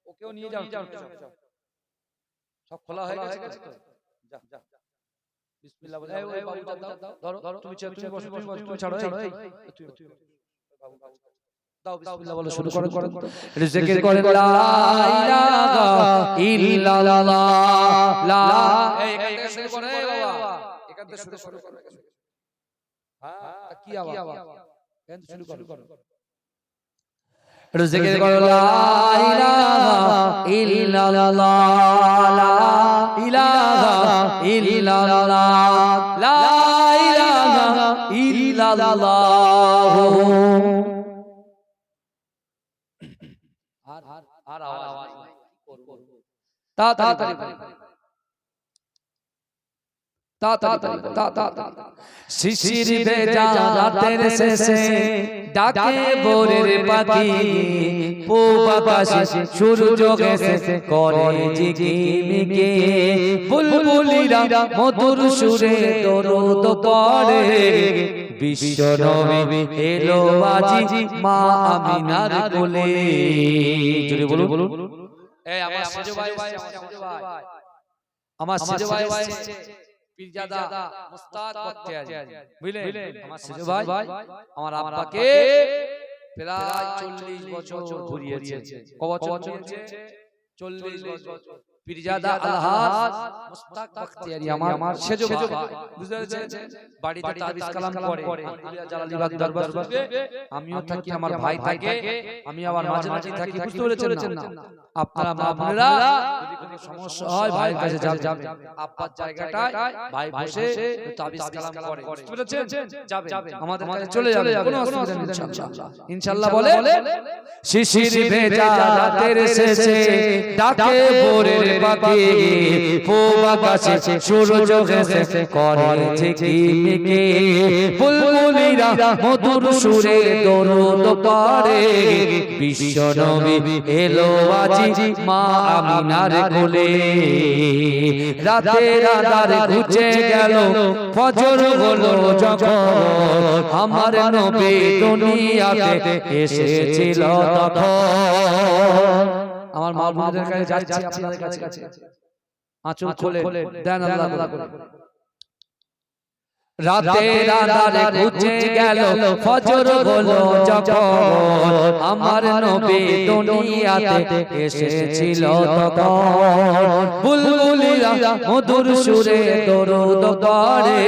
ওকেও নিয়ে যাও সব খোলা হয়ে গেছে তো যা যা বিসমিল্লাহ বলে ওই বাবুটা দাও ধরো তুমি বসো তুমি ছাড়ো এই বাবু দাও বিসমিল্লাহ বলে শুরু করো জিকির করে লা ইলাহা ইল্লাল্লাহ লা এই এখান থেকে শুরু করে বাবা এখান থেকে শুরু করো হ্যাঁ কি আওয়াজ এখান থেকে শুরু করো জিকির করে লা ইলাহা ইল্লাল্লাহ লা ইলাহা ইল্লাল্লাহ লা ইলাহা ইল্লাল্লাহ আর আওয়াজ শিশির ভেজা রাতের শেষে ডাকে ভোরের পাখি পূব আকাশে সূর্য গেছে করে ঝিকিমিকি বুলবুলিরা মধুর সুরে দরুদ পড়ে বিশ্ব নবী এলো আজি মা আমিনার কোলে জোরে বলুন এই আমার সেজো ভাই আমার সেজো ভাই পীরজাদা মুস্তাদ বখতিয়ারি বুঝলেন আমার সেজো ভাই আমার আব্বাকে প্রায় 40 বছর ঘুরিয়েছে কত বছর 40 বছর পীরজাদা আলহাজ মুস্তাদ বখতিয়ারি আমার সেজো ভাই বুঝতে পেরেছেন বাড়িতে তাবিজ কালাম করে জালালিবাগ দরবার আমিও থাকি আমার ভাই থাকে আমি আবার মাঝে মাঝে থাকি বুঝতে পেরেছেন না আপনারা মা বোনেরা যদি কোনো সমস্যা হয় ভাইয়ের কাছে যাবেন আব্বার জায়গাটায় ভাই বসে তাবিজ কালাম করে বুঝতে পেরেছেন যাবেন আমাদের কাছে চলে যাবে কোনো অসুবিধা নেই ইনশাআল্লাহ বলে শিশির ভেজা রাতের শেষে ডাকে ভোরের পাখি পূব আকাশে সূর্য গেছে করে ঝিকিমিকি বুলবুলিরা মধুর সুরে দরুদ পড়ে বিশ্ব নবী এলো আজি মা আমিনার কোলে রাতের আঁধার ঘুচে গেল ফজর হলো যখন আমার নবী দুনিয়াতে এসেছিল তখন আমার মা বোনদের কাছে যাচ্ছি আপনাদের কাছে আঁচল খোলে দেন আল্লাহ করে রাতের আঁধারে ঘুচে গেল ফজর হলো যখন আমার নবী দুনিয়াতে এসেছিল তখন বুলবুলিরা মধুর সুরে দরুদ পড়ে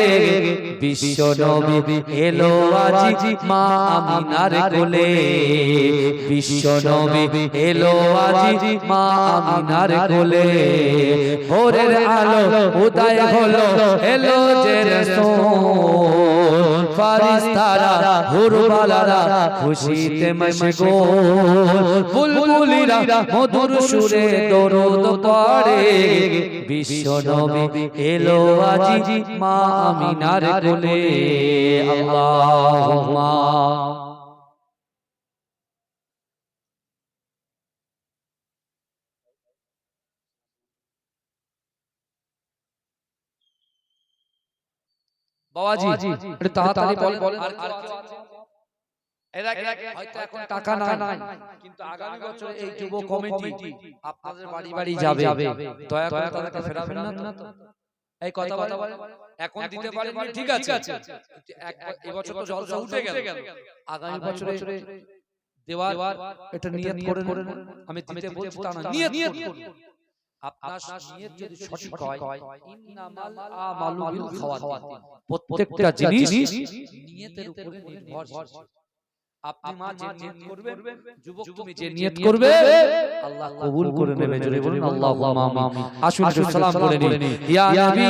বিশ্ব নবী এলো আজি মা আমিনার কোলে বিশ্ব নবী এলো আজি মা আমিনার কোলে ভোরের আলো উদয় হলো এলো যে রাসূল ফারিস্তারা হুরবালারা খুশিতে মশগুল বুলবুলিরা মধুর সুরে দরুদ পড়ে বিশ্ব নবী এলো আজি মা আমিনার কোলে আল্লাহুম্মা বাবাজি একটু তাড়াতাড়ি বলেন আর এরা হয়তো এখন টাকা নাই কিন্তু আগামী বছর এই যুব কমিটি আপনাদের বাড়ি বাড়ি যাবে দয়া করে তাদেরকে ফেরাবেন না তো এই কথা বলেন এখন দিতে পারেন ঠিক আছে এই বছর তো জলসা উঠে গেল আগামী বছরে দেওয়ার এটা নিয়ত করে আমি দিতে বলছি তা না নিয়ত করুন আপনার নিয়ত যদি সঠিক হয় ইন্নামাল আমালু বিল খাওয়াতিন প্রত্যেকটা জিনিস নিয়তের উপরে নির্ভরশীল আপনি মা যে নিয়ত করবে যুবক তুমি যে নিয়ত করবে আল্লাহ কবুল করে নেবে জোরে বলুন আল্লাহুম্মা আমিন আসুন সালাম করে নিন ইয়া নবী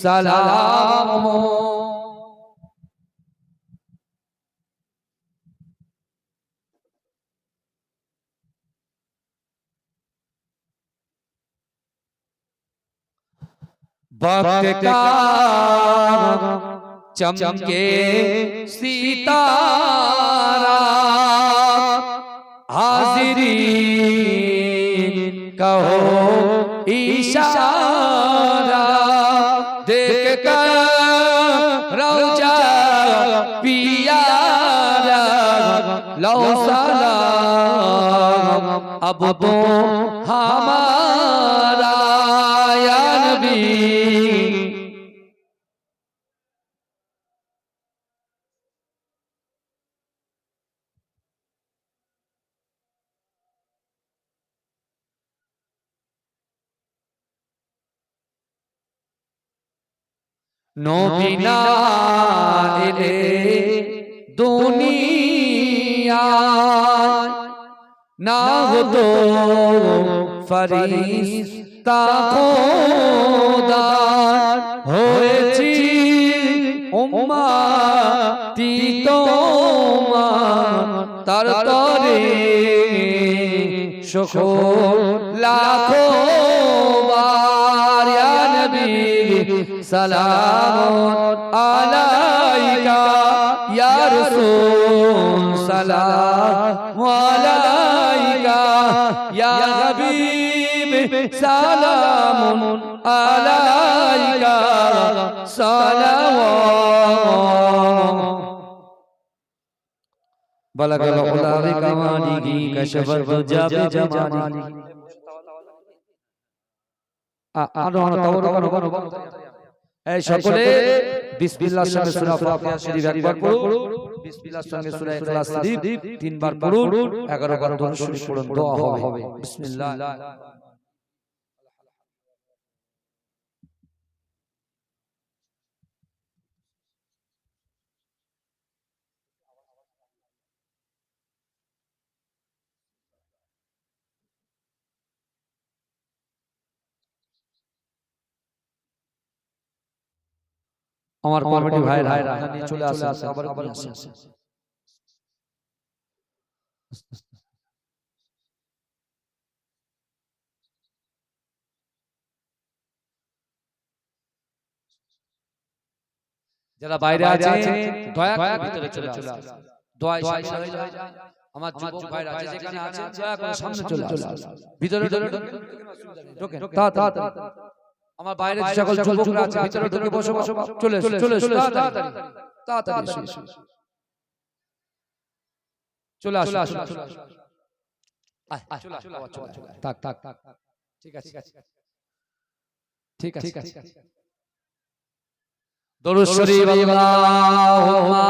সালাম वक्त का चमके सितारा हाज़िरीन कहो इशारा देख कर रौजा लो सलाम अब तो हमारा या नबी नबी ना एले दुनिया ना হতো ফেরেশতা খোদার হয়েছি উম্মতি তোমার তার তরে শুকর লাখো বার ইয়া নবী সালাম আলাইকা ইয়া রাসূল সালাম আলাইকা ইয়া হাবিব সালাম আলাইকা সালাওয়াত বালাগাল উলা বিকামালিহি কাশাফাত দুজা বিজামালিহি এই সকলে বিসমিল্লাহর সঙ্গে সূরা ফাতিহা শরীফ একবার পড়ুন বিসমিল্লাহর সঙ্গে সূরা ইখলাস শরীফ তিনবার পড়ুন 11 বার দরুদ শরীফ পড়ুন দোয়া হবে বিসমিল্লাহ আমার কমিটি ভাইরা নিয়ে চলে আসে আবার আসে যারা বাইরে আছে দয়া করে ভিতরে চলে আসে দোয়ায় শামিল হয়ে যায় আমার যুবক ভাইরা আছে যেখানে আছে দয়া করে সামনে চলে আসে ভিতরে ঢোকেন তাড়াতাড়ি আমার বাইরে যে সকল যুবকরা আছে ভিতরে ঢুকে বসো চলে তাড়াতাড়ি চলে আসো থাক ঠিক আছে দরুদ শরীফ আল্লাহুম্মা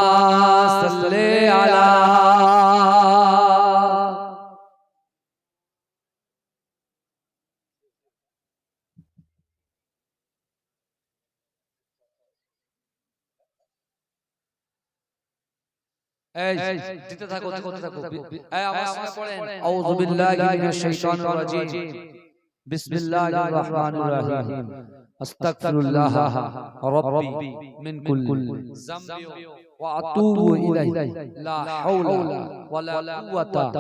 সাল্লি আলা দিতে থাকো আমার সঙ্গে পড়েন আউযু বিল্লাহি মিনাশ শাইতানির রাজিম বিসমিল্লাহির রহমানির রহিম আস্তাগফিরুল্লাহ রাব্বি মিন কুল্লি যামবি ওয়া আতুবু ইলাইহি লা হাওলা ওয়ালা কুওয়াতা